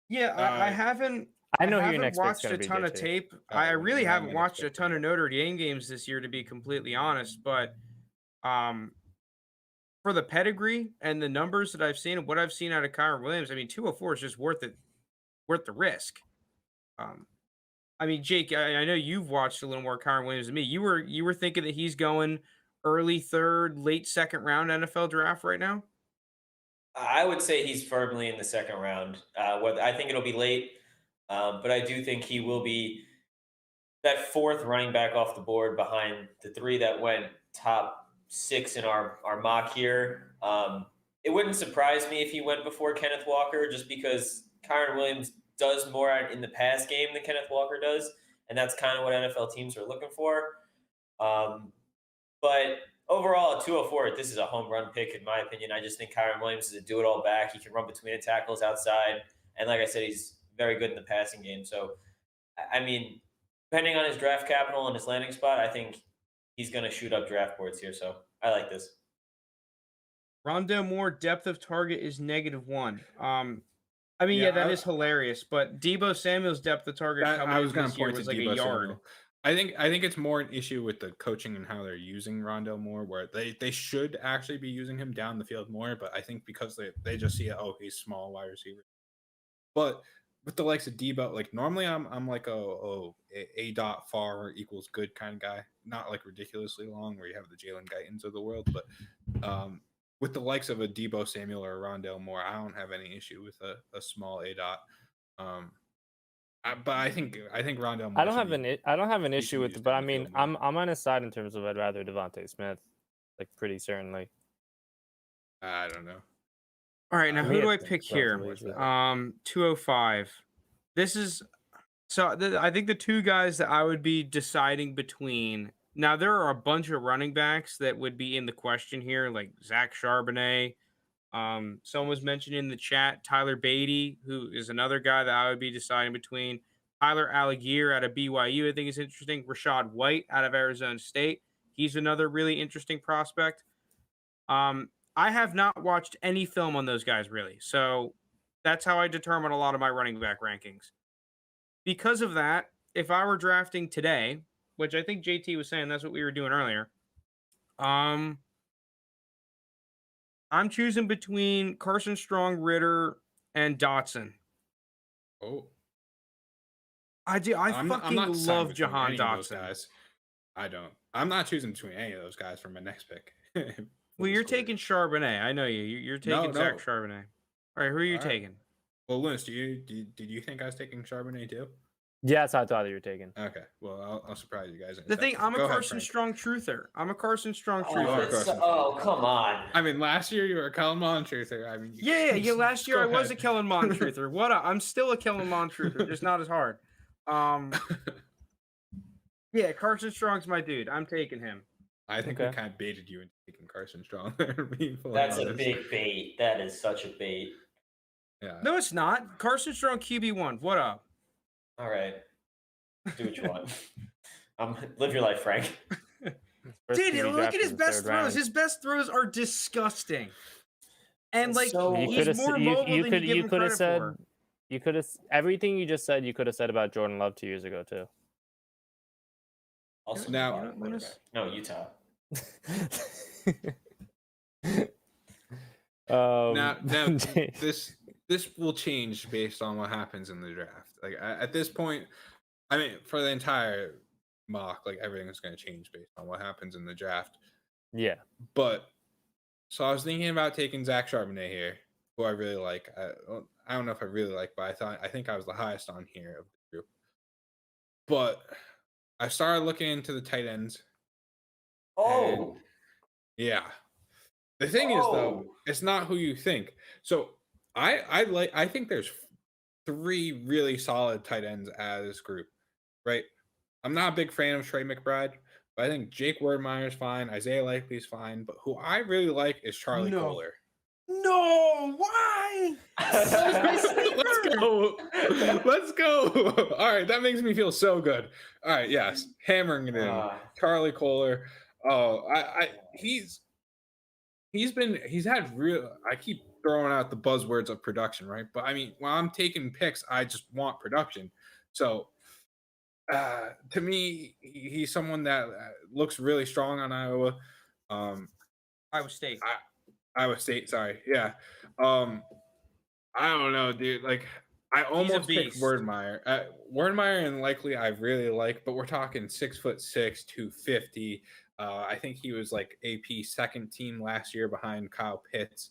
Yeah, I haven't. I know who your next watched a ton of tape. I really haven't watched a ton of Notre Dame games this year, to be completely honest. But for the pedigree and the numbers that I've seen, what I've seen out of Kyren Williams, I mean, 204 is just worth the risk. I mean, Jake, I know you've watched a little more Kyren Williams than me. You were thinking that he's going early 3rd, late 2nd round NFL draft right now? I would say he's firmly in the 2nd round. I think it'll be late. But I do think he will be that 4th running back off the board behind the 3 that went top 6 in our mock here. It wouldn't surprise me if he went before Kenneth Walker, just because Kyren Williams does more in the pass game than Kenneth Walker does, and that's kind of what NFL teams are looking for. But overall, at 204, this is a home run pick, in my opinion. I just think Kyren Williams is a do-it-all back. He can run between the tackles outside, and like I said, he's very good in the passing game. So, I mean, depending on his draft capital and his landing spot, I think he's going to shoot up draft boards here. So, I like this. Rondale Moore depth of target is -1. I mean, that is hilarious. But Deebo Samuel's depth of target I was going to point to like Deebo a yard. Samuel. I think it's more an issue with the coaching and how they're using Rondale Moore, where they should actually be using him down the field more. But I think because they just see he's small wide receiver. But with the likes of Deebo, like normally I'm like a dot far equals good kind of guy, not like ridiculously long where you have the Jalen Guytons of the world, but with the likes of a Deebo Samuel or a Rondale Moore, I don't have any issue with a small a dot. But I think Rondale Moore. I don't have an issue with it, but I mean I'm on his side in terms of I'd rather Devontae Smith, like pretty certainly. I don't know. All right, now who do I pick here? 205. This is So I think the two guys that I would be deciding between. Now there are a bunch of running backs that would be in the question here, like Zach Charbonnet. Someone was mentioned in the chat Tyler Beatty, who is another guy that I would be deciding between. Tyler Algier out of BYU, I think is interesting. Rashad White out of Arizona State, he's another really interesting prospect. I have not watched any film on those guys really, so that's how I determine a lot of my running back rankings. Because of that, if I were drafting today, which I think JT was saying that's what we were doing earlier, I'm choosing between Carson Strong, Ritter, and Dotson. Oh, I do. I'm fucking not deciding love between Jahan any of those Dotson. guys. I don't. I'm not choosing between any of those guys for my next pick. Well, you're taking Charbonnet. I know you. You're taking Zach Charbonnet. All right, who are you taking? Well, Lounis, did you think I was taking Charbonnet too? Yes, I thought you were taking. Okay, well, I'll surprise you guys. The thing, I'm a Carson Strong truther. Oh, come on. I mean, last year you were a Kellen Mond truther. I mean, yeah. Last year I was a Kellen Mond truther. What? I'm still a Kellen Mond truther, just not as hard. Yeah, Carson Strong's my dude. I'm taking him. I think we kind of baited you into taking Carson Strong. That's a big bait. That is such a bait. Yeah. No, it's not. Carson Strong QB1. What up? All right. Do what you want. Live your life, Frank. Dude, look at his best throws. Round. His best throws are disgusting. And like he's more mobile than you could have said. For. You could have everything you just said. You could have said about Jordan Love 2 years ago too. Also, now, no, Utah. Now this will change based on what happens in the draft. Like at this point, I mean, for the entire mock, like everything's going to change based on what happens in the draft. Yeah. But so I was thinking about taking Zach Charbonnet here, who I really like. I don't know if I really like, but I think I was the highest on here of the group. But I started looking into the tight ends. Oh. Yeah. The thing is though, it's not who you think. So I think there's 3 really solid tight ends as this group, right? I'm not a big fan of Trey McBride, but I think Jake Wordmeyer's fine, Isaiah Likely's fine, but who I really like is Charlie Kohler. No, why? Let's go. All right, that makes me feel so good. All right, yes, hammering it in. Charlie Kohler. Oh, he's had real. I keep throwing out the buzzwords of production, right? But I mean, when I'm taking picks, I just want production. So to me, he's someone that looks really strong on Iowa. Iowa State. Iowa State, sorry. Yeah. I don't know, dude. Like, I almost picked Wordmeyer. Wordmeyer and Likely I really like, but we're talking 6'6", 250. I think he was like AP second team last year behind Kyle Pitts.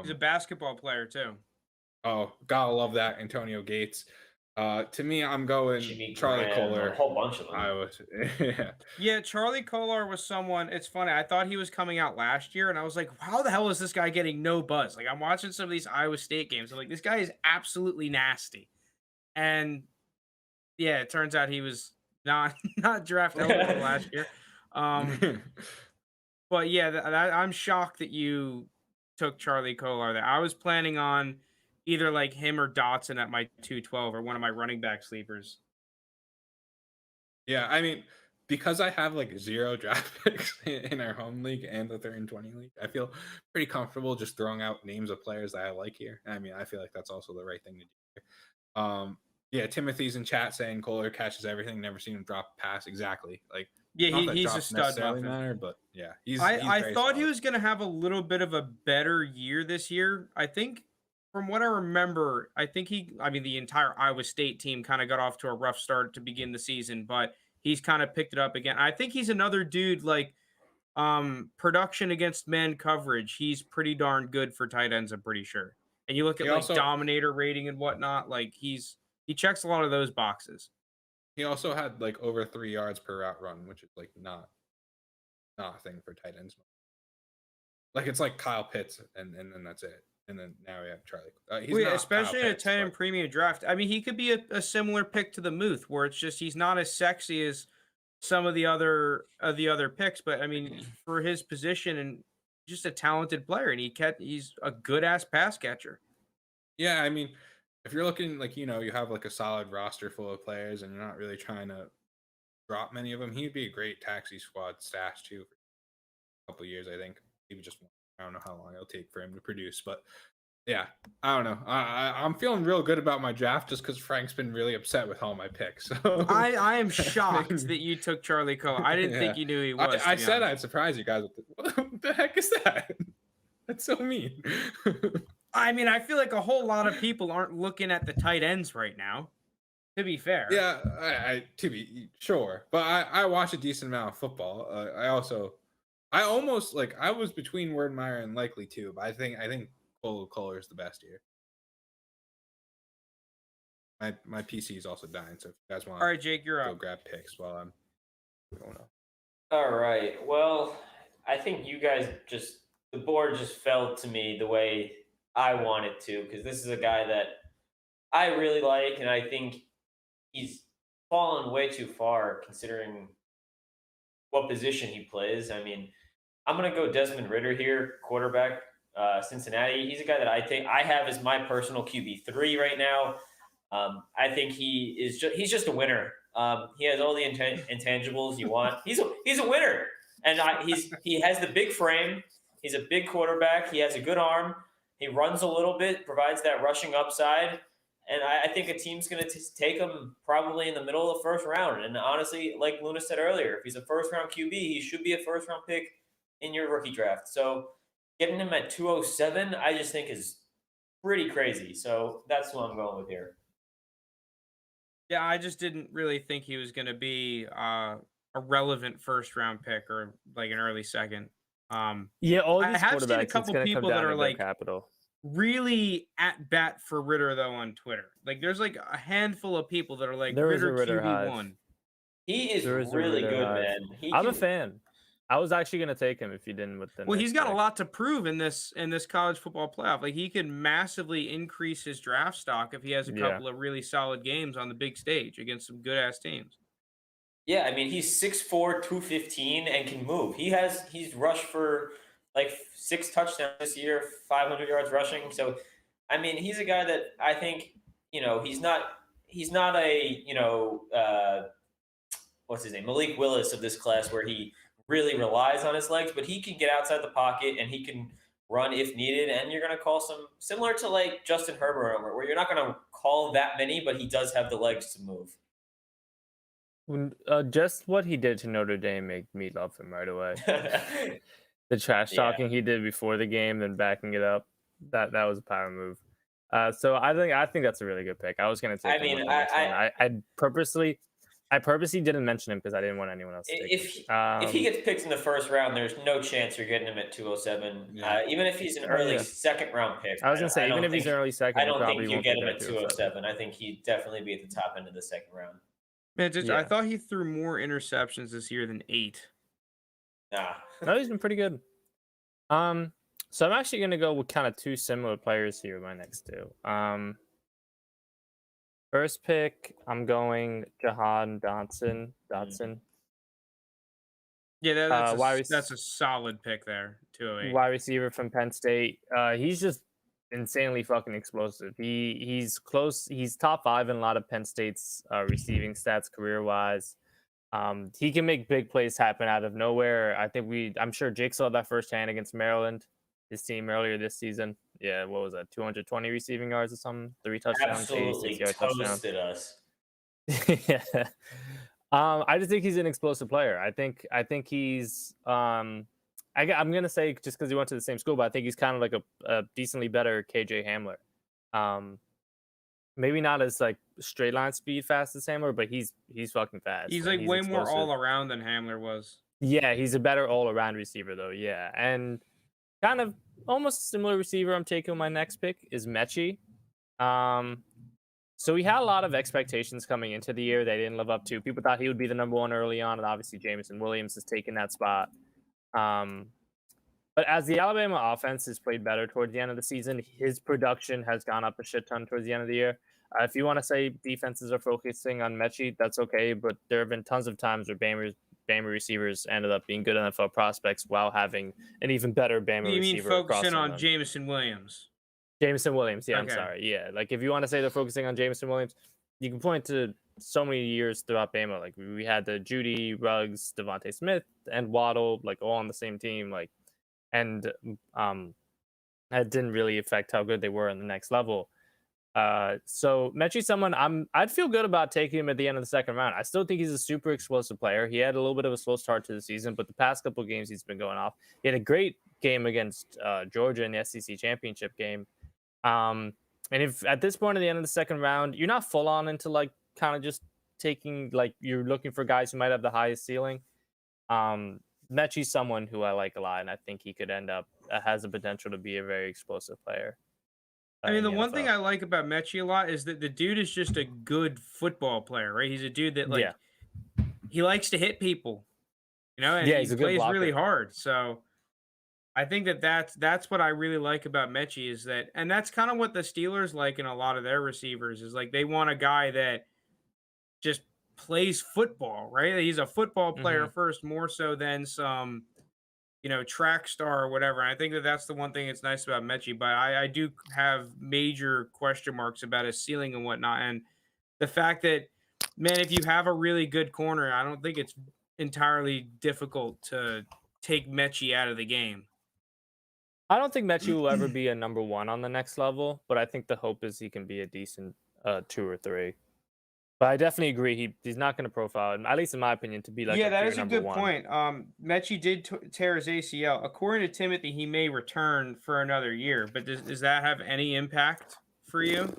He's a basketball player too. Oh, gotta love that. Antonio Gates. To me, I'm going Charlie Kohler. A whole bunch of them. Iowa. Yeah, Charlie Kohler was someone. It's funny. I thought he was coming out last year, and I was like, how the hell is this guy getting no buzz? Like, I'm watching some of these Iowa State games. I'm like, this guy is absolutely nasty. And yeah, it turns out he was not draft eligible last year. But yeah, I'm shocked that you took Charlie Kohler there. I was planning on either like him or Dotson at my 212 or one of my running back sleepers. Yeah, I mean, because I have like 0 draft picks in our home league and the 3 and 20 league, I feel pretty comfortable just throwing out names of players that I like here. I mean, I feel like that's also the right thing to do. Yeah, Timothy's in chat saying Kohler catches everything. Never seen him drop a pass. Exactly. Like, yeah, he's a stud. But yeah, he's I thought he was going to have a little bit of a better year this year. I think from what I remember, the entire Iowa State team kind of got off to a rough start to begin the season, but he's kind of picked it up again. I think he's another dude like production against man coverage. He's pretty darn good for tight ends, I'm pretty sure. And you look at dominator rating and whatnot, like he checks a lot of those boxes. He also had like over 3 yards per route run, which is like not a thing for tight ends. Like it's like Kyle Pitts, and then that's it. and then now we have Charlie. He's Well, yeah, not especially in a Pitts, 10 but- premium draft. I mean, he could be a similar pick to the Muth, where it's just he's not as sexy as some of the other picks, but I mean, for his position and just a talented player, and he's a good ass pass catcher. Yeah, I mean, if you're looking like, you have like a solid roster full of players and you're not really trying to drop many of them, he'd be a great taxi squad stash too for a couple of years, I think. Maybe just one. I don't know how long it'll take for him to produce, but yeah, I don't know. I'm feeling real good about my draft just because Frank's been really upset with all my picks. So I am shocked that you took Charlie Coe. I didn't think you knew he was. I said I'd surprise you guys with what the heck is that? That's so mean. I mean, I feel like a whole lot of people aren't looking at the tight ends right now. To be fair, Yeah, I to be sure, but I watch a decent amount of football. I almost like I was between Wordmeyer and Likely too, but I think Kohler is the best here. My PC is also dying, so if you guys want, all right, Jake, you're go up. grab picks while I'm going on. All right. Well, I think you guys the board just fell to me the way I want it to, because this is a guy that I really like, and I think he's fallen way too far considering what position he plays. I mean, I'm going to go Desmond Ridder here, quarterback, Cincinnati. He's a guy that I think I have as my personal QB3 right now. I think he's just a winner. He has all the intangibles you want. He's a winner, and he has the big frame. He's a big quarterback. He has a good arm. He runs a little bit, provides that rushing upside. And I think a team's going to take him probably in the middle of the first round. And honestly, like Luna said earlier, if he's a first-round QB, he should be a first-round pick in your rookie draft. So getting him at 207, I just think is pretty crazy. So that's who I'm going with here. Yeah, I just didn't really think he was going to be a relevant first-round pick or like an early second. Yeah, all I these have seen a quarterbacks, couple it's gonna people come down that are to their like capital. really at bat for Ridder though on Twitter. Like there's like a handful of people that are like There is a Ridder Ridder hive. QB1. He is There is a really Ridder good, hive. man. I'm a fan. I was actually gonna take him if you didn't with the. Well, he's next got a pick. lot to prove in this college football playoff. Like he can massively increase his draft stock if he has a Yeah. couple of really solid games on the big stage against some good ass teams. Yeah, I mean, he's 6'4", 215, and can move. He's rushed for like 6 touchdowns this year, 500 yards rushing. So, I mean, he's a guy that I think, he's not a, what's his name, Malik Willis of this class where he really relies on his legs, but he can get outside the pocket and he can run if needed. And you're going to call some similar to like Justin Herbert, where you're not going to call that many, but he does have the legs to move. Just what he did to Notre Dame made me love him right away. The trash talking he did before the game, then backing it up, that was a power move. So I think that's a really good pick. I was going to take. I purposely didn't mention him because I didn't want anyone else to take if he gets picked in the first round, there's no chance you're getting him at 207. Yeah. Even if he's an early second round pick. I was going to say, even if he's an early second, I don't think you you get him at 207. I think he'd definitely be at the top end of the second round. Man, I thought he threw more interceptions this year than 8. Nah. No, he's been pretty good. So I'm actually going to go with kind of 2 similar players here. My next 2. First pick, I'm going Jahan Dotson. Yeah, that's a solid pick there. 208. Wide receiver from Penn State. He's just insanely fucking explosive. He's close. He's top 5 in a lot of Penn State's receiving stats career wise. He can make big plays happen out of nowhere. I'm sure Jake saw that firsthand against Maryland, his team earlier this season. Yeah, what was that? 220 receiving yards or something? 3 touchdowns, Absolutely 86 yard toasted us. Yeah. I just think he's an explosive player. I think he's I'm gonna say just because he went to the same school, but I think he's kind of like a decently better KJ Hamler. Maybe not as like straight line speed fast as Hamler, but he's fucking fast. He's like way more all around than Hamler was. Yeah, he's a better all around receiver though. Yeah, and kind of almost similar receiver I'm taking my next pick is Mechie. So we had a lot of expectations coming into the year they didn't live up to. People thought he would be the number 1 early on, and obviously Jameson Williams has taken that spot. But But as the Alabama offense has played better towards the end of the season, his production has gone up a shit ton towards the end of the year. If you want to say defenses are focusing on Mechie, that's okay. But there have been tons of times where Bama receivers ended up being good NFL prospects while having an even better Bama You mean receiver. focusing on Jameson Williams? Jameson Williams, yeah, Okay. I'm sorry. Yeah, like if you want to say they're focusing on Jameson Williams, you can point to so many years throughout Bama. Like we had the Judy, Ruggs, Devontae Smith, and Waddle, like all on the same team. Like, and that didn't really affect how good they were in the next level. So Mechie's someone I'd feel good about taking him at the end of the second round. I still think he's a super explosive player. He had a little bit of a slow start to the season, but the past couple of games he's been going off. He had a great game against Georgia in the SEC championship game. And if at this point at the end of the second round, you're not full on into like kind of just taking, like you're looking for guys who might have the highest ceiling. Mechie's someone who I like a lot, and I think he could end up has the potential to be a very explosive player. I mean, the one thing I like about Mechie a lot is that the dude is just a good football player, right? He's a dude that like he likes to hit people, you know, and he plays really hard. So I think that's what I really like about Mechie is that, and that's kind of what the Steelers like in a lot of their receivers is like they want a guy that just plays football, right? He's a football player first, more so than some, you know, track star or whatever. And I think that's the one thing that's nice about Mechie, but I do have major question marks about his ceiling and whatnot. And the fact that, man, if you have a really good corner, I don't think it's entirely difficult to take Mechie out of the game. I don't think Mechie will ever be a number one on the next level, but I think the hope is he can be a decent 2 or 3. But I definitely agree. He's not going to profile him, at least in my opinion, to be like that is a good one. point. Mechie did tear his ACL. According to Timothy, he may return for another year. But does that have any impact for you?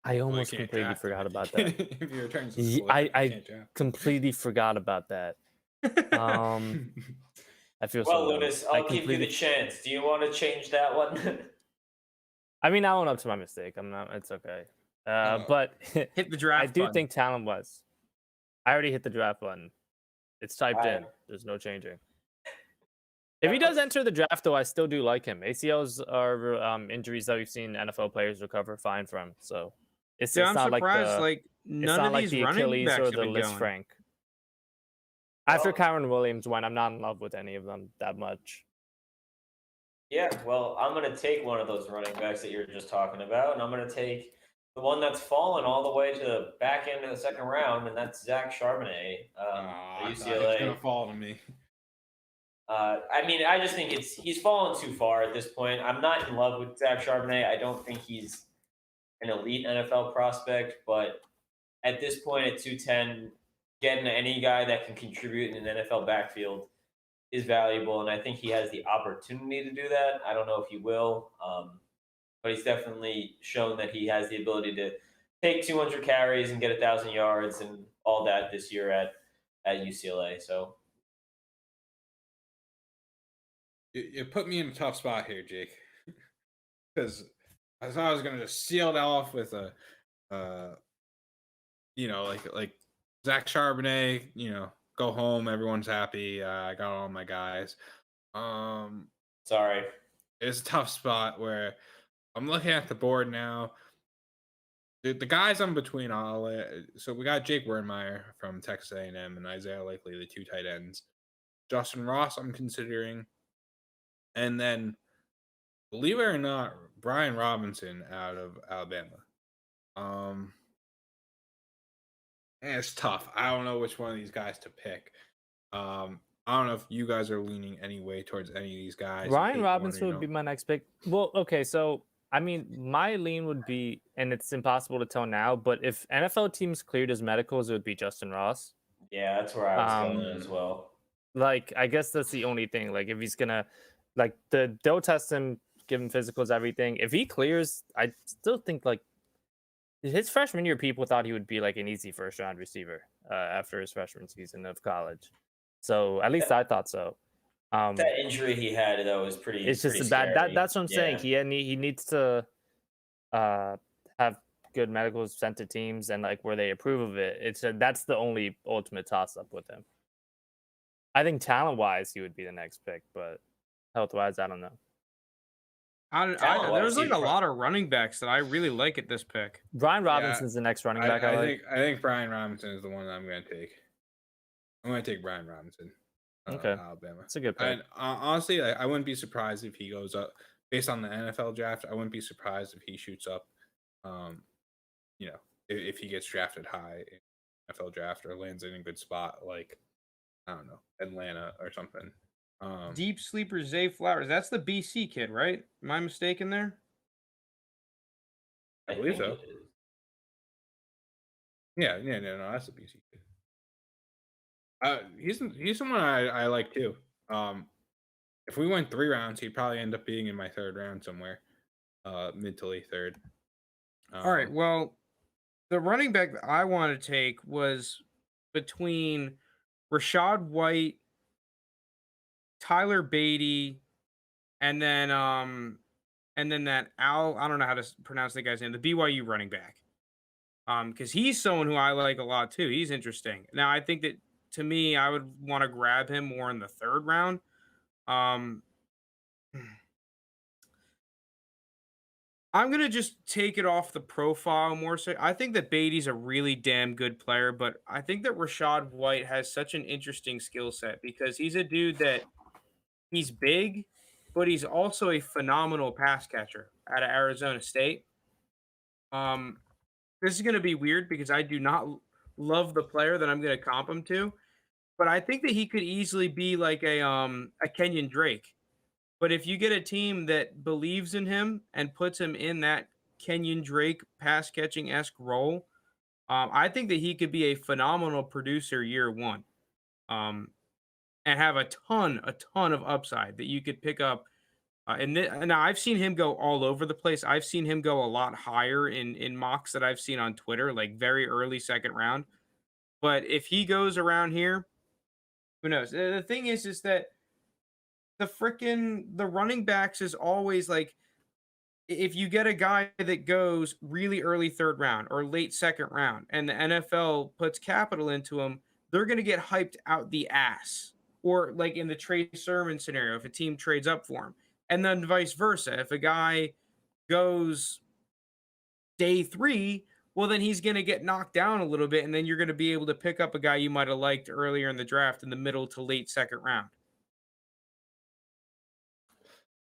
I almost completely forgot about that. If he returns, I completely forgot about that. I feel well, so Lounis, I'll give you the chance. Do you want to change that one? I mean, I own up to my mistake. I'm not. It's okay. But hit the draft. I do think talent was. I already hit the draft button. It's typed in. There's no changing. If he does enter the draft, though, I still do like him. ACLs are injuries that we've seen NFL players recover fine from. So it's I'm not surprised. Like none of these the running backs or the Liz Frank. After Kyron Williams went, I'm not in love with any of them that much. Yeah, well, I'm going to take one of those running backs that you're just talking about, and I'm going to take the one that's fallen all the way to the back end of the second round, and that's Zach Charbonnet. I thought he was going to fall to me. I mean, I just think he's fallen too far at this point. I'm not in love with Zach Charbonnet. I don't think he's an elite NFL prospect, but at this point at 210, getting any guy that can contribute in an NFL backfield is valuable, and I think he has the opportunity to do that. I don't know if he will, but he's definitely shown that he has the ability to take 200 carries and get 1,000 yards and all that this year at UCLA. So you put me in a tough spot here, Jake, because I thought I was going to just seal that off with a, like Zach Charbonnet, go home, everyone's happy. I got all my guys. Sorry. It's a tough spot where I'm looking at the board now. The guys I'm between so we got Jake Wernmeyer from Texas A&M and Isaiah Likely, the 2 tight ends. Justin Ross I'm considering. And then, believe it or not, Brian Robinson out of Alabama. And it's tough. I don't know which one of these guys to pick. I don't know if you guys are leaning any way towards any of these guys. Brian Robinson would be my next pick. Well, okay, so I mean, my lean would be, and it's impossible to tell now, but if NFL teams cleared his medicals, it would be Justin Ross. Yeah, that's where I was going as well. Like, I guess that's the only thing. Like, if he's gonna, like, they'll test him, give him physicals, everything. If he clears, I still think like his freshman year, people thought he would be like an easy first round receiver after his freshman season of college. So at least I thought so. That injury he had though was pretty. It's just pretty bad. That's what I'm saying. He needs to have good medicals sent to teams and like where they approve of it. That's the only ultimate toss up with him. I think talent wise he would be the next pick, but health-wise, I don't know. There's like a lot of running backs that I really like at this pick. Brian Robinson's the next running back I like. I think Brian Robinson is the one that I'm going to take. I'm going to take Brian Robinson. Okay, Alabama. That's a good pick. And honestly, I wouldn't be surprised if he goes up based on the NFL draft. I wouldn't be surprised if he shoots up. If he gets drafted high in NFL draft or lands in a good spot, like I don't know, Atlanta or something. Deep sleeper Zay Flowers. That's the BC kid, right? Am I mistaken there? I believe so. Yeah, no, that's the BC kid. He's someone I like too. If we went 3 rounds, he'd probably end up being in my 3rd round somewhere, mid to late 3rd. All right. Well, the running back that I want to take was between Rachaad White, Tyler Beatty, and then that I don't know how to pronounce the guy's name, the BYU running back. Because he's someone who I like a lot too. He's interesting. Now, I think that to me, I would want to grab him more in the 3rd round. I'm going to just take it off the profile more so. I think that Beatty's a really damn good player, but I think that Rachaad White has such an interesting skill set because he's a dude that he's big, but he's also a phenomenal pass catcher out of Arizona State. This is going to be weird because I do not love the player that I'm going to comp him to, but I think that he could easily be like a Kenyon Drake. But if you get a team that believes in him and puts him in that Kenyon Drake pass catching-esque role, I think that he could be a phenomenal producer year 1, and have a ton of upside that you could pick up. And I've seen him go all over the place. I've seen him go a lot higher in mocks that I've seen on Twitter, like very early 2nd round. But if he goes around here, who knows? The thing is that the running backs is always like, if you get a guy that goes really early 3rd round or late 2nd round and the NFL puts capital into him, they're going to get hyped out the ass. Or like in the Trey Sermon scenario, if a team trades up for him, and then vice versa. If a guy goes day 3, well, then he's going to get knocked down a little bit. And then you're going to be able to pick up a guy you might've liked earlier in the draft in the middle to late 2nd round.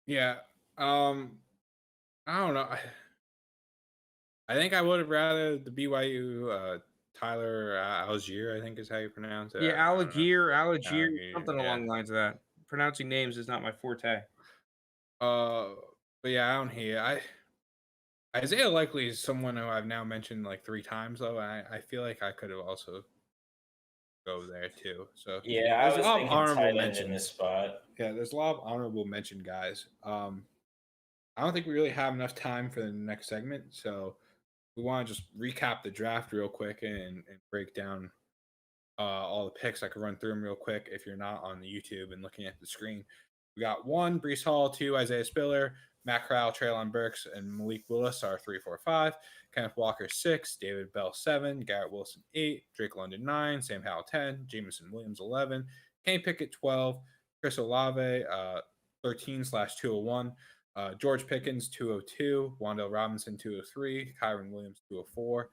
Yeah. I don't know. I think I would have rather the BYU Tyler Algier, I think is how you pronounce it. Yeah, Algier, something along the lines of that. Pronouncing names is not my forte. But yeah, I don't hear. Isaiah Likely is someone who I've now mentioned like 3 times though. I feel like I could have also go there too. So yeah, I was thinking tight end in this spot. Yeah, there's a lot of honorable mention guys. I don't think we really have enough time for the next segment, so we want to just recap the draft real quick and break down all the picks. I could run through them real quick if you're not on the YouTube and looking at the screen. We got 1, Breece Hall, 2, Isaiah Spiller, Matt Corral, Treylon Burks, and Malik Willis are 3, 4, 5. Kenneth Walker 6, David Bell 7, Garrett Wilson 8, Drake London 9, Sam Howell 10, Jameson Williams 11, Kenny Pickett 12, Chris Olave 13/201, George Pickens 202, Wan'Dale Robinson 203, Kyron Williams 204,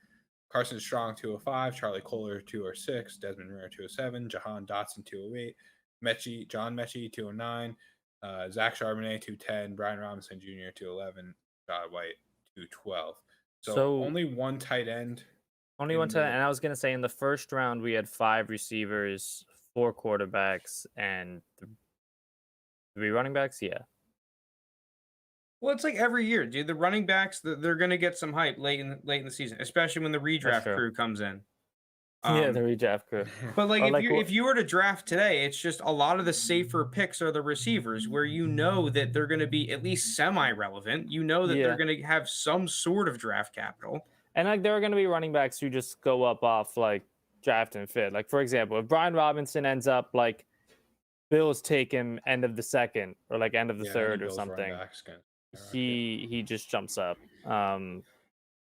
Carson Strong 205, Charlie Kohler 206, Desmond Ridder 207, Jahan Dotson 208, John Mechie 209, Zach Charbonnet 210, Brian Robinson Jr. 211, Rashad White 212. So only 1 tight end. Only 1 tight end. And I was going to say in the 1st round, we had 5 receivers, 4 quarterbacks, and 3 running backs. Yeah. Well, it's like every year, dude. The running backs, they're going to get some hype late in the season, especially when the redraft crew comes in. Yeah, the redraft crew. But like if you were to draft today, it's just a lot of the safer picks are the receivers, where you know that they're going to be at least semi-relevant. You know that they're going to have some sort of draft capital. And like there are going to be running backs who just go up off like draft and fit. Like for example, if Brian Robinson ends up like Bills take him end of the 2nd or like end of the 3rd or something, he just jumps up.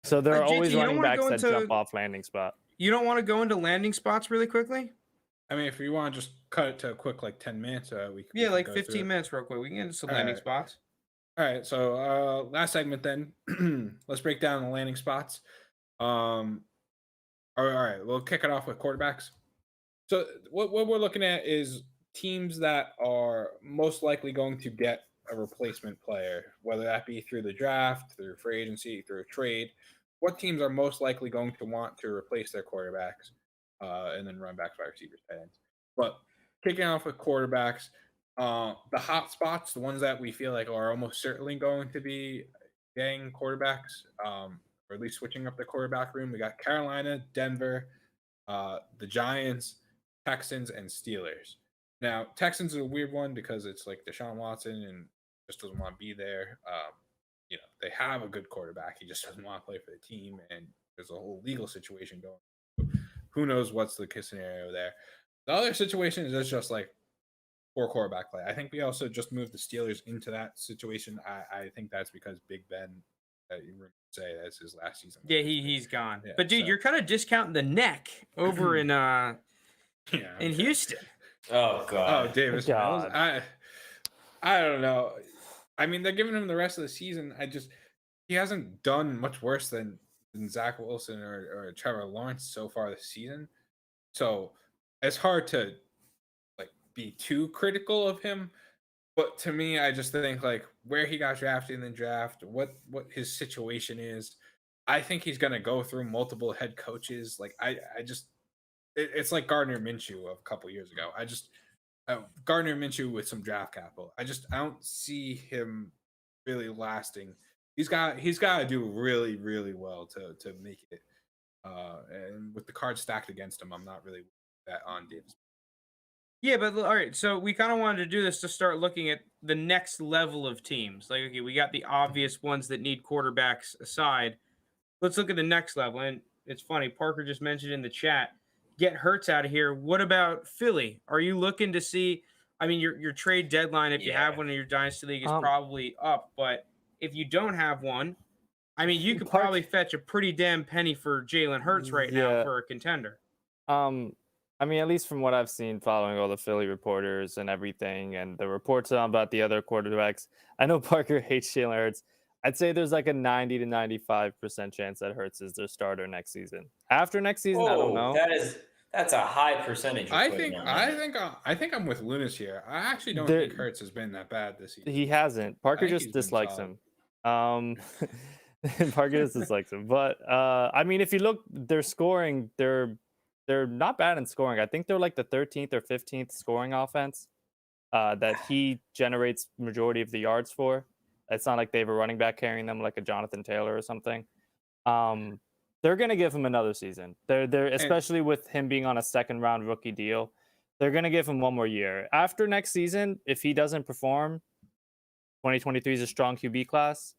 So there are always running backs that jump off landing spot. You don't want to go into landing spots really quickly? I mean, if you want to just cut it to a quick 10 minutes, we Yeah, can like go 15 through it. minutes real quick. We can get into some All landing right. spots. All right, so last segment then. Let's break down the landing spots. All right, we'll kick it off with quarterbacks. So what we're looking at is teams that are most likely going to get a replacement player, whether that be through the draft, through free agency, through a trade. What teams are most likely going to want to replace their quarterbacks, and then run backs, wide receivers, tight ends. But kicking off with quarterbacks, the hot spots, the ones that we feel like are almost certainly going to be getting quarterbacks, or at least switching up the quarterback room. We got Carolina, Denver, the Giants, Texans, and Steelers. Now, Texans is a weird one because it's like Deshaun Watson and just doesn't want to be there. They have a good quarterback. He just doesn't want to play for the team, and there's a whole legal situation going. Who knows what's the case scenario there? The other situation is just like poor quarterback play. I think we also just moved the Steelers into that situation. I think that's because Big Ben, you say that's his last season. Yeah, he's gone. Yeah, but dude, you're kind of discounting the neck over in Houston. Oh God. Oh, Davis Mills. I don't know. I mean, they're giving him the rest of the season. He hasn't done much worse than Zach Wilson or Trevor Lawrence so far this season. So it's hard to be too critical of him. But to me, I just think where he got drafted in the draft, what his situation is. I think he's gonna go through multiple head coaches. It's like Gardner Minshew of a couple years ago. Gardner Minshew with some draft capital. I don't see him really lasting. He's got to do really, really well to make it. And with the cards stacked against him, I'm not really that on Davis. Yeah, but all right. So we kind of wanted to do this to start looking at the next level of teams. Okay, we got the obvious ones that need quarterbacks aside. Let's look at the next level. And it's funny, Parker just mentioned in the chat, get Hurts out of here. What about Philly? Are you looking to see? I mean, your trade deadline, if you have one in your dynasty league, is probably up. But if you don't have one, I mean, you could probably fetch a pretty damn penny for Jalen Hurts right now for a contender. I mean, at least from what I've seen following all the Philly reporters and everything and the reports about the other quarterbacks, I know Parker hates Jalen Hurts. I'd say there's like a 90 to 95% chance that Hurts is their starter next season. After next season, I don't know. That's a high percentage. I think I'm with Lounis here. I actually don't think Hurts has been that bad this season. He hasn't. Parker just dislikes him. Parker just dislikes him. But I mean, if you look, their scoring, they're not bad in scoring. I think they're like the 13th or 15th scoring offense that he generates majority of the yards for. It's not like they have a running back carrying them like a Jonathan Taylor or something. They're going to give him another season. They're especially with him being on a second round rookie deal. They're going to give him one more year. After next season, if he doesn't perform, 2023 is a strong QB class.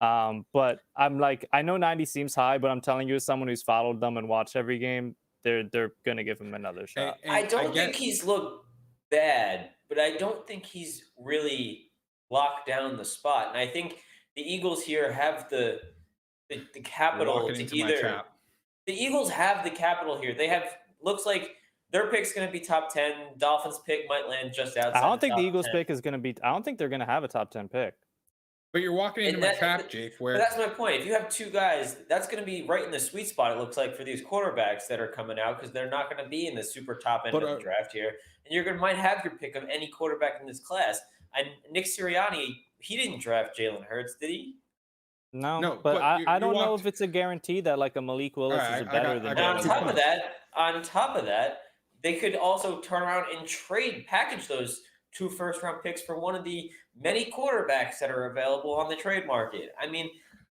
But I'm like, I know 90 seems high, but I'm telling you as someone who's followed them and watched every game, they're going to give him another shot. I don't think he's looked bad, but I don't think he's really locked down the spot. And I think the Eagles here have the capital to either. The Eagles have the capital here. They have, looks like their pick's going to be top 10. Dolphins pick might land just outside. I don't think the Eagles 10. pick is going to be. I don't think they're going to have a top 10 pick. But you're walking into my trap, Jake. But that's my point. If you have two guys, that's going to be right in the sweet spot, it looks like, for these quarterbacks that are coming out, because they're not going to be in the super top end of the draft here. And you're going to might have your pick of any quarterback in this class. And Nick Sirianni, he didn't draft Jalen Hurts, did he? No, but I don't know if it's a guarantee that like a Malik Willis is better than. And on top of that, they could also turn around and package those 2 first-round picks for one of the many quarterbacks that are available on the trade market. I mean,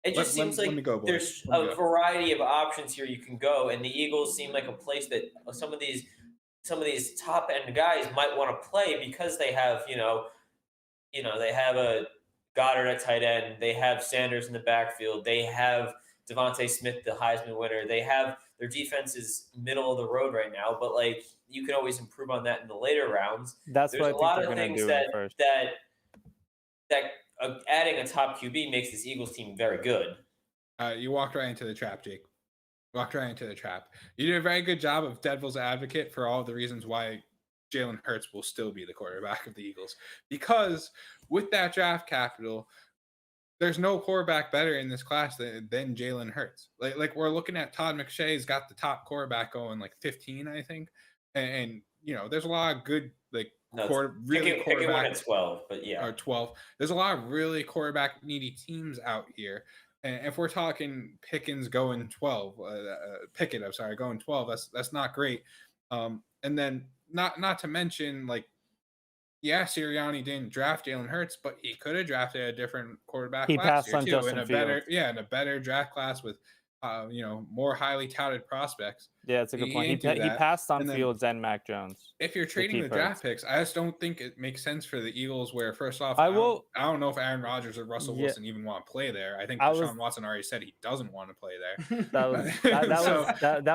it just seems like there's a variety of options here you can go, and the Eagles seem like a place that some of these top-end guys might want to play because they have, they have a Goddard at tight end, they have Sanders in the backfield, they have Devontae Smith, the Heisman winner, they have their defense is middle of the road right now, but like you can always improve on that in the later rounds. There's a lot of things that adding a top QB makes this Eagles team very good. You walked right into the trap, Jake. Walked right into the trap. You did a very good job of devil's advocate for all the reasons why Jalen Hurts will still be the quarterback of the Eagles. Because with that draft capital, there's no quarterback better in this class than Jalen Hurts. Like we're looking at Todd McShay's got the top quarterback going like 15, I think. And there's a lot of good picking one at 12, but yeah. Or 12. There's a lot of really quarterback needy teams out here. And if we're talking Pickens going 12, Pickett, I'm sorry, going 12, that's not great. And then not to mention, like, yeah, Sirianni didn't draft Jalen Hurts, but he could have drafted a different quarterback last year too, in a better draft class with more highly touted prospects. Yeah, it's a good point. He passed on Fields and Mac Jones. If you're trading the draft picks, I just don't think it makes sense for the Eagles. Where first off, I don't know if Aaron Rodgers or Russell Wilson even want to play there. I think Deshaun Watson already said he doesn't want to play there. That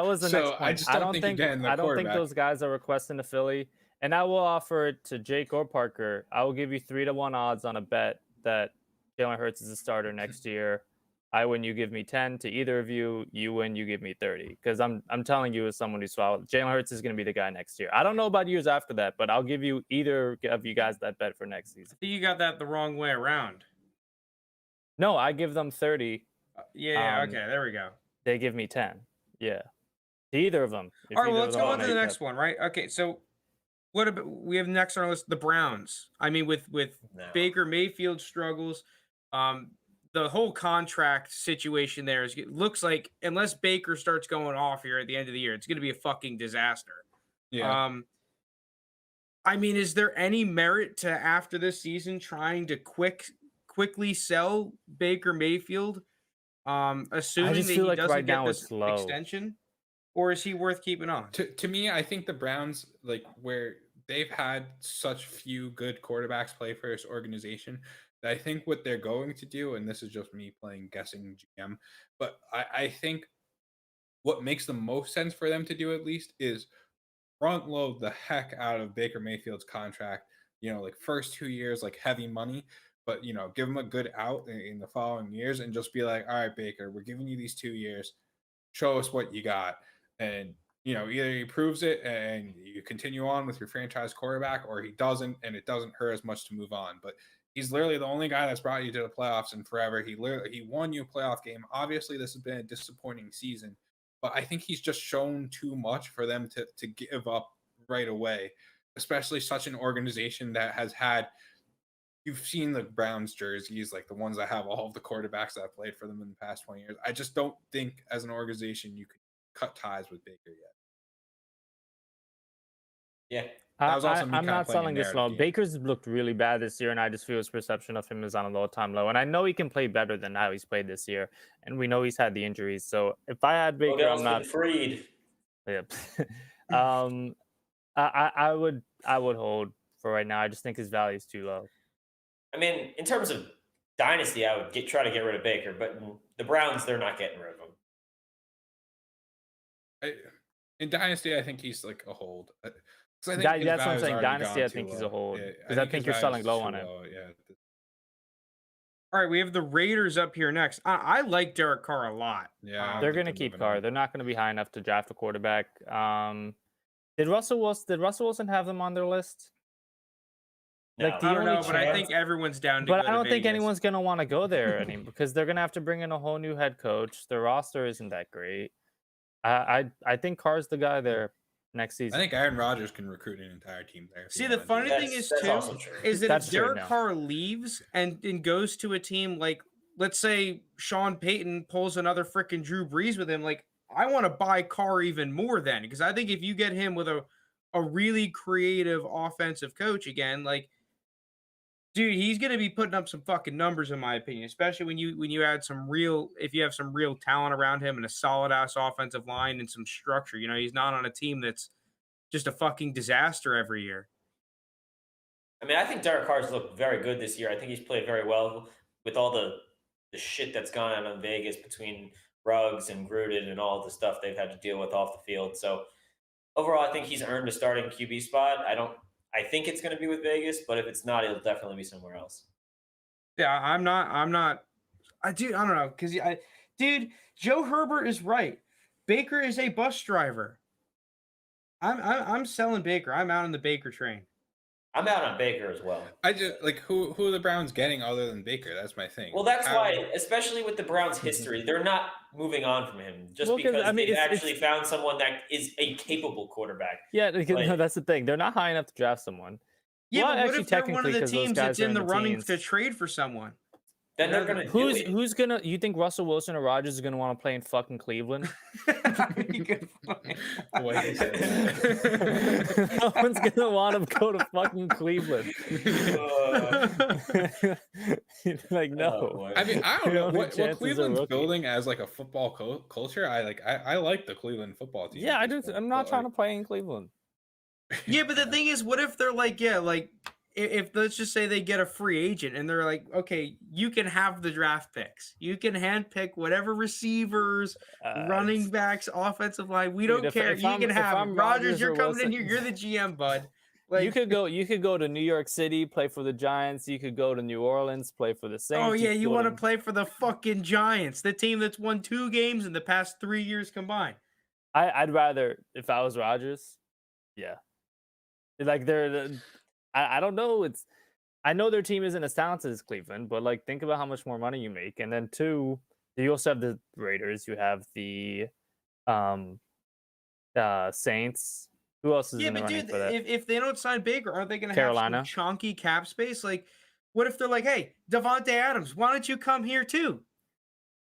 was the next point. I just don't think those guys are requesting to Philly. And I will offer it to Jake or Parker. I will give you 3-1 odds on a bet that Jalen Hurts is a starter next year. I win, you give me 10. To either of you, you win, you give me 30. Because I'm telling you, as someone who swallowed, Jalen Hurts is going to be the guy next year. I don't know about years after that, but I'll give you either of you guys that bet for next season. I think you got that the wrong way around. No, I give them 30. Okay, there we go. They give me 10. Yeah, to either of them. All right, well, let's go on to the next one, right? Okay, so what about we have next on our list? The Browns. I mean, with Baker Mayfield struggles, the whole contract situation there looks like unless Baker starts going off here at the end of the year, it's going to be a fucking disaster. Yeah. I mean, is there any merit to after this season trying to quickly sell Baker Mayfield, assuming that he doesn't get this extension, or is he worth keeping on? To me, I think the Browns, like where they've had such few good quarterbacks play for this organization, I think what they're going to do, and this is just me playing guessing GM, but I think what makes the most sense for them to do at least is front load the heck out of Baker Mayfield's contract, like first 2 years, like heavy money, but, give him a good out in the following years and just be like, all right, Baker, we're giving you these 2 years. Show us what you got. And, either he proves it and you continue on with your franchise quarterback, or he doesn't, and it doesn't hurt as much to move on. But he's literally the only guy that's brought you to the playoffs in forever. He won you a playoff game. Obviously, this has been a disappointing season, but I think he's just shown too much for them to give up right away, especially such an organization that has had – you've seen the Browns jerseys, like the ones that have all of the quarterbacks that have played for them in the past 20 years. I just don't think as an organization you could cut ties with Baker yet. Yeah. I'm not selling this low. Baker's looked really bad this year, and I just feel his perception of him is on a low-time low. And I know he can play better than how he's played this year, and we know he's had the injuries. So if I had Baker, I'm not freed. Yep. I would hold for right now. I just think his value is too low. I mean, in terms of dynasty, I would try to get rid of Baker, but the Browns, they're not getting rid of him. In dynasty, I think he's like a hold. That's what I'm saying. Dynasty, I think he's a hold because I think you're selling low on him. All right, we have the Raiders up here next. I like Derek Carr a lot. Yeah, they're going to keep Carr. They're not going to be high enough to draft a quarterback. Did Russell Wilson have them on their list? No, I don't know, but I think everyone's down to But I don't think anyone's going to want to go there anymore because they're going to have to bring in a whole new head coach. Their roster isn't that great. I think Carr's the guy there next season. I think Aaron Rodgers can recruit an entire team there. See, the funny thing is that if Derek Carr leaves and goes to a team like, let's say Sean Payton pulls another freaking Drew Brees with him, like I want to buy Carr even more then, because I think if you get him with a really creative offensive coach again, like, dude, he's going to be putting up some fucking numbers in my opinion, especially when you add if you have some real talent around him and a solid ass offensive line and some structure. He's not on a team that's just a fucking disaster every year. I mean, I think Derek Carr's looked very good this year. I think he's played very well with all the shit that's gone on in Vegas between Ruggs and Gruden and all the stuff they've had to deal with off the field. So overall, I think he's earned a starting QB spot. I think it's going to be with Vegas, but if it's not, it'll definitely be somewhere else. Yeah, I'm not. I don't know, because Joe Herbert is right. Baker is a bus driver. I'm selling Baker. I'm out on the Baker train. I'm out on Baker as well. I just like who are the Browns getting other than Baker? That's my thing. Well, that's why, especially with the Browns' history, they're not moving on from him just because they've actually found someone that is a capable quarterback. Yeah, no, that's the thing. They're not high enough to draft someone. Yeah, but what if they're one of the teams that's in the running to trade for someone? Then they're gonna. Who's gonna? You think Russell Wilson or Rodgers is gonna want to play in fucking Cleveland? Good point. The way he said it. No one's gonna want to go to fucking Cleveland. Like no. I mean, I don't know what Cleveland's building as like a football culture. I like the Cleveland football team. Yeah, I do. I'm not trying to play in Cleveland. Yeah, but the thing is, what if they're like, yeah, like if let's just say they get a free agent and they're like, okay, you can have the draft picks, you can handpick whatever receivers, running backs, offensive line. We don't care. You can have Rodgers. You're coming in here. You're the GM, bud. Like, you could go to New York City, play for the Giants. You could go to New Orleans, play for the Saints. Oh yeah, you want to play for the fucking Giants, the team that's won 2 games in the past 3 years combined. I'd rather, if I was Rodgers, yeah. Like I don't know. I know their team isn't as talented as Cleveland, but like think about how much more money you make, and then 2, you also have the Raiders. You have the Saints. Who else is in the running for that? If they don't sign Baker, aren't they going to have some chunky cap space? Like, what if they're like, hey, Devontae Adams, why don't you come here too?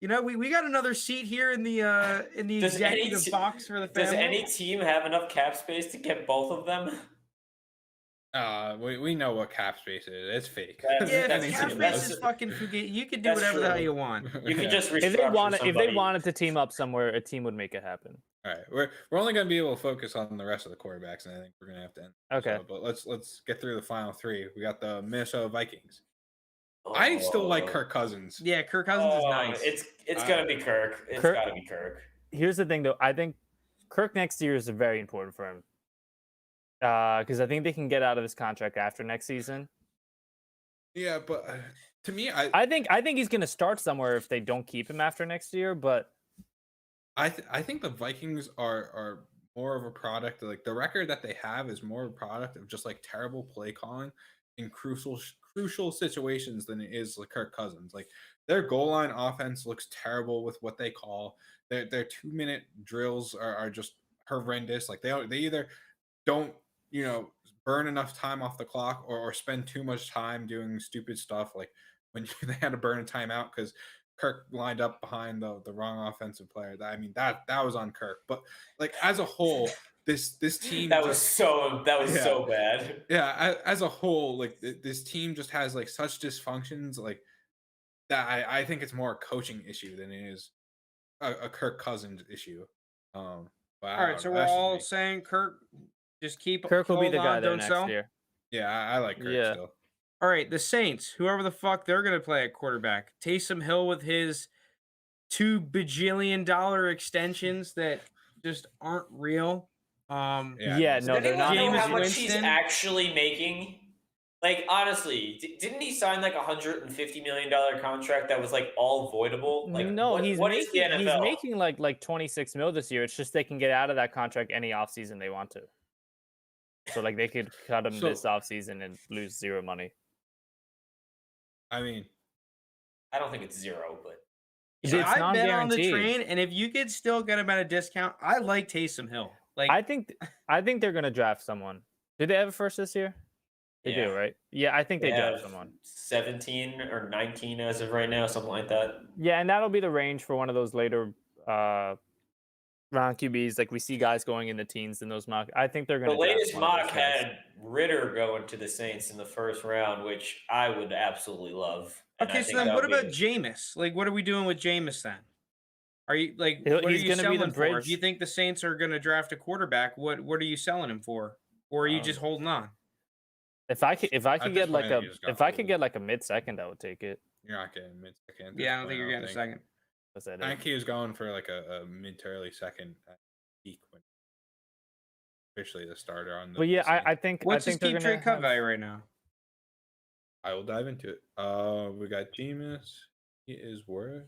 You know, we got another seat here in the executive box for the family. Does any team have enough cap space to get both of them? We know what cap space is. It's fake. Cap space is fucking forget. You can do whatever the hell you want. You can just if they wanted to team up somewhere, a team would make it happen. All right, we're only going to be able to focus on the rest of the quarterbacks, and I think we're going to have to end. Okay, but let's get through the final 3. We got the Minnesota Vikings. I still like Kirk Cousins. Yeah, Kirk Cousins is nice. It's gonna be Kirk. It's gotta be Kirk. Here's the thing, though. I think Kirk next year is very important for him. Because I think they can get out of his contract after next season. Yeah, but to me, I think he's gonna start somewhere if they don't keep him after next year. But I think the Vikings are more of a product. Like the record that they have is more of a product of just like terrible play calling in crucial situations than it is like Kirk Cousins. Like their goal line offense looks terrible with what they call their 2-minute drills are just horrendous. Like they either don't burn enough time off the clock or spend too much time doing stupid stuff. Like when they had to burn a timeout because Kirk lined up behind the wrong offensive player. That was on Kirk. But like as a whole, this team was so bad. Yeah, as a whole, like this team just has like such dysfunctions. Like that, I think it's more a coaching issue than it is a Kirk Cousins issue. All right, so we're all saying Kirk. Just keep Kirk will be the guy there next year. Yeah, I like Kirk still. All right, the Saints, whoever the fuck they're going to play at quarterback. Taysom Hill with his $2 bajillion extensions that just aren't real. No, they're not. Do you know how much he's actually making? Like, honestly, didn't he sign like $150 million contract that was like all voidable? Like, no, he's making like 26 mil this year. It's just they can get out of that contract any offseason they want to. So like they could cut him this offseason and lose 0 money. I mean, I don't think it's 0, but it's I bet on the train, and if you could still get him at a discount, I like Taysom Hill. Like I think they're gonna draft someone. Did they have a first this year? They do, right? Yeah, I think they draft someone. 17 or 19 as of right now, something like that. Yeah, and that'll be the range for one of those later round QBs. Like we see guys going in the teens in those mock. I think they're going to. The latest mock had Ritter going to the Saints in the first round, which I would absolutely love. Okay, so then what about Jameis? Like, what are we doing with Jameis then? Are you like? What are you selling him for? Do you think the Saints are going to draft a quarterback? What are you selling him for? Or are you just holding on? If I could get like a mid-second, I would take it. You're not getting mid-second. Yeah, I don't think you're getting a second. I think he was going for like a mid to early second peak when officially the starter on the. Well, yeah, I think. What's his keep trade cut value right now? I will dive into it. We got Jameis. He is worth.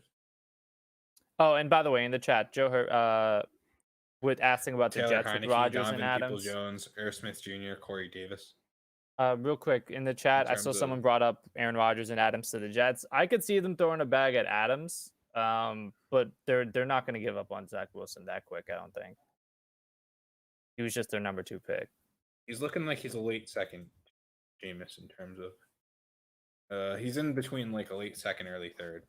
Oh, and by the way, in the chat, Joe with asking about Taylor the Jets Heineke, with Rodgers Donovan and Adams. Peoples-Jones, Irv Smith Jr., Corey Davis. Real quick in the chat, I saw someone brought up Aaron Rodgers and Adams to the Jets. I could see them throwing a bag at Adams, but they're not going to give up on Zach Wilson that quick. I don't think. He was just their number 2 pick. He's looking like he's a late second, Jameis, in terms of. He's in between like a late second, early third.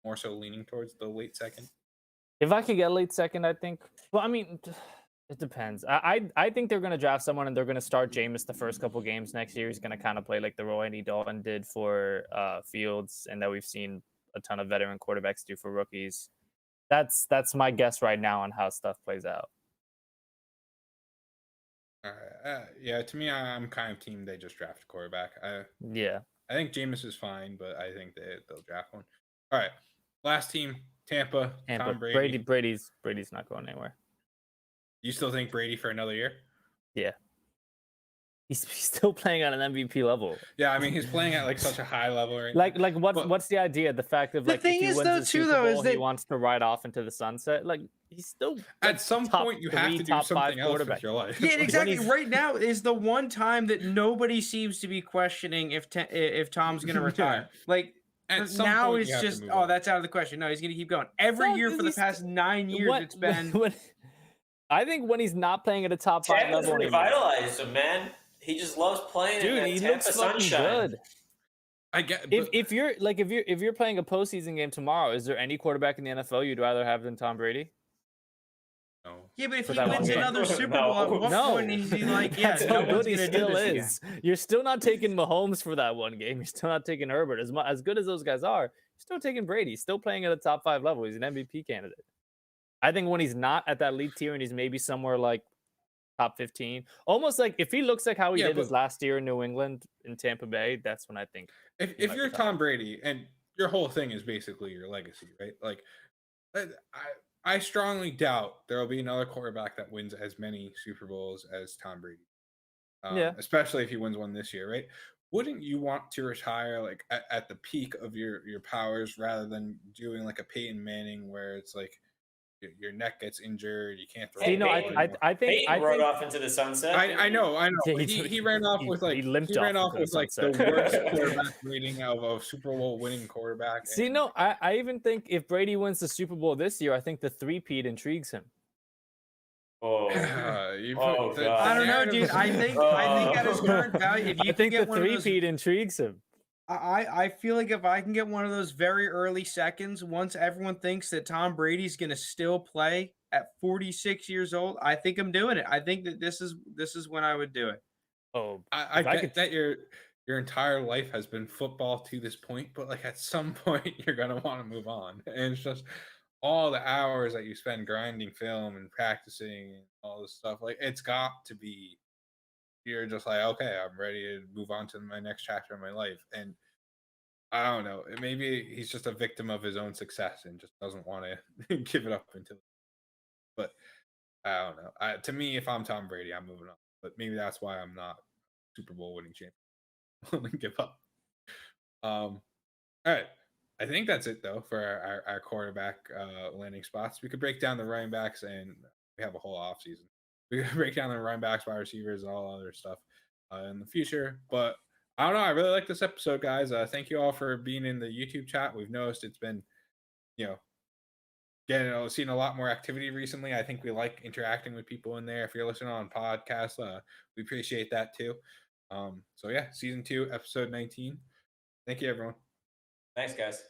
More so leaning towards the late second. If I could get late second, I think. Well, I mean, it depends. I think they're going to draft someone and they're going to start Jameis the first couple games next year. He's going to kind of play like the role Andy Dalton did for Fields, and that we've seen a ton of veteran quarterbacks do for rookies. That's my guess right now on how stuff plays out. Yeah, to me, I'm kind of team they just draft a quarterback. Yeah. I think Jameis is fine, but I think they'll draft one. All right, last team, Tampa. Tom Brady. Brady's not going anywhere. You still think Brady for another year? Yeah. He's still playing at an MVP level. Yeah, I mean he's playing at like such a high level right now. What's the idea? The fact of like if he wins the Super Bowl, he wants to ride off into the sunset. Like he's still at some point you have to do something else with your life. Yeah, exactly. Right now is the one time that nobody seems to be questioning if Tom's going to retire. Like now it's just that's out of the question. No, he's going to keep going every year for the past 9 years. It's been. I think when he's not playing at a top 5 level, revitalized him, man. He just loves playing. Dude, he looks sunshine. Good. I get. If you're playing a postseason game tomorrow, is there any quarterback in the NFL you'd rather have than Tom Brady? No. Yeah, but if he wins another Super Bowl, at what point is he like, yeah, no one's gonna do this again. You're still not taking Mahomes for that one game. You're still not taking Herbert. As good as those guys are, you're still taking Brady. He's still playing at a top 5 level. He's an MVP candidate. I think when he's not at that elite tier and he's maybe somewhere like top 15, almost like if he looks like how he did his last year in New England in Tampa Bay, that's when I think. If you're Tom Brady and your whole thing is basically your legacy, right? Like, I strongly doubt there will be another quarterback that wins as many Super Bowls as Tom Brady. Especially if he wins one this year, right? Wouldn't you want to retire like at the peak of your powers rather than doing like a Peyton Manning where it's like your neck gets injured, you can't throw. I think rode off into the sunset. I know. He ran off with like the worst quarterback rating of a Super Bowl winning quarterback. I even think if Brady wins the Super Bowl this year, I think the 3-peat intrigues him. God. I don't know, dude. I think at his current value, if you think the 3-peat intrigues him. I feel like if I can get one of those very early seconds, once everyone thinks that Tom Brady's going to still play at 46 years old, I think I'm doing it. I think that this is when I would do it. Oh, I get that your entire life has been football to this point, but like at some point you're going to want to move on. And it's just all the hours that you spend grinding film and practicing and all this stuff. Like it's got to be. You're just like, okay, I'm ready to move on to my next chapter of my life. And I don't know, maybe he's just a victim of his own success and just doesn't want to give it up until. But I don't know. To me, if I'm Tom Brady, I'm moving on. But maybe that's why I'm not Super Bowl winning champion. Give up. All right. I think that's it though for our quarterback landing spots. We could break down the running backs, and we have a whole off season. We can break down the running backs, wide receivers, and all other stuff in the future. But I don't know. I really like this episode, guys. Thank you all for being in the YouTube chat. We've noticed it's been, seeing a lot more activity recently. I think we like interacting with people in there. If you're listening on podcasts, we appreciate that too. Season 2, episode 19. Thank you, everyone. Thanks, guys.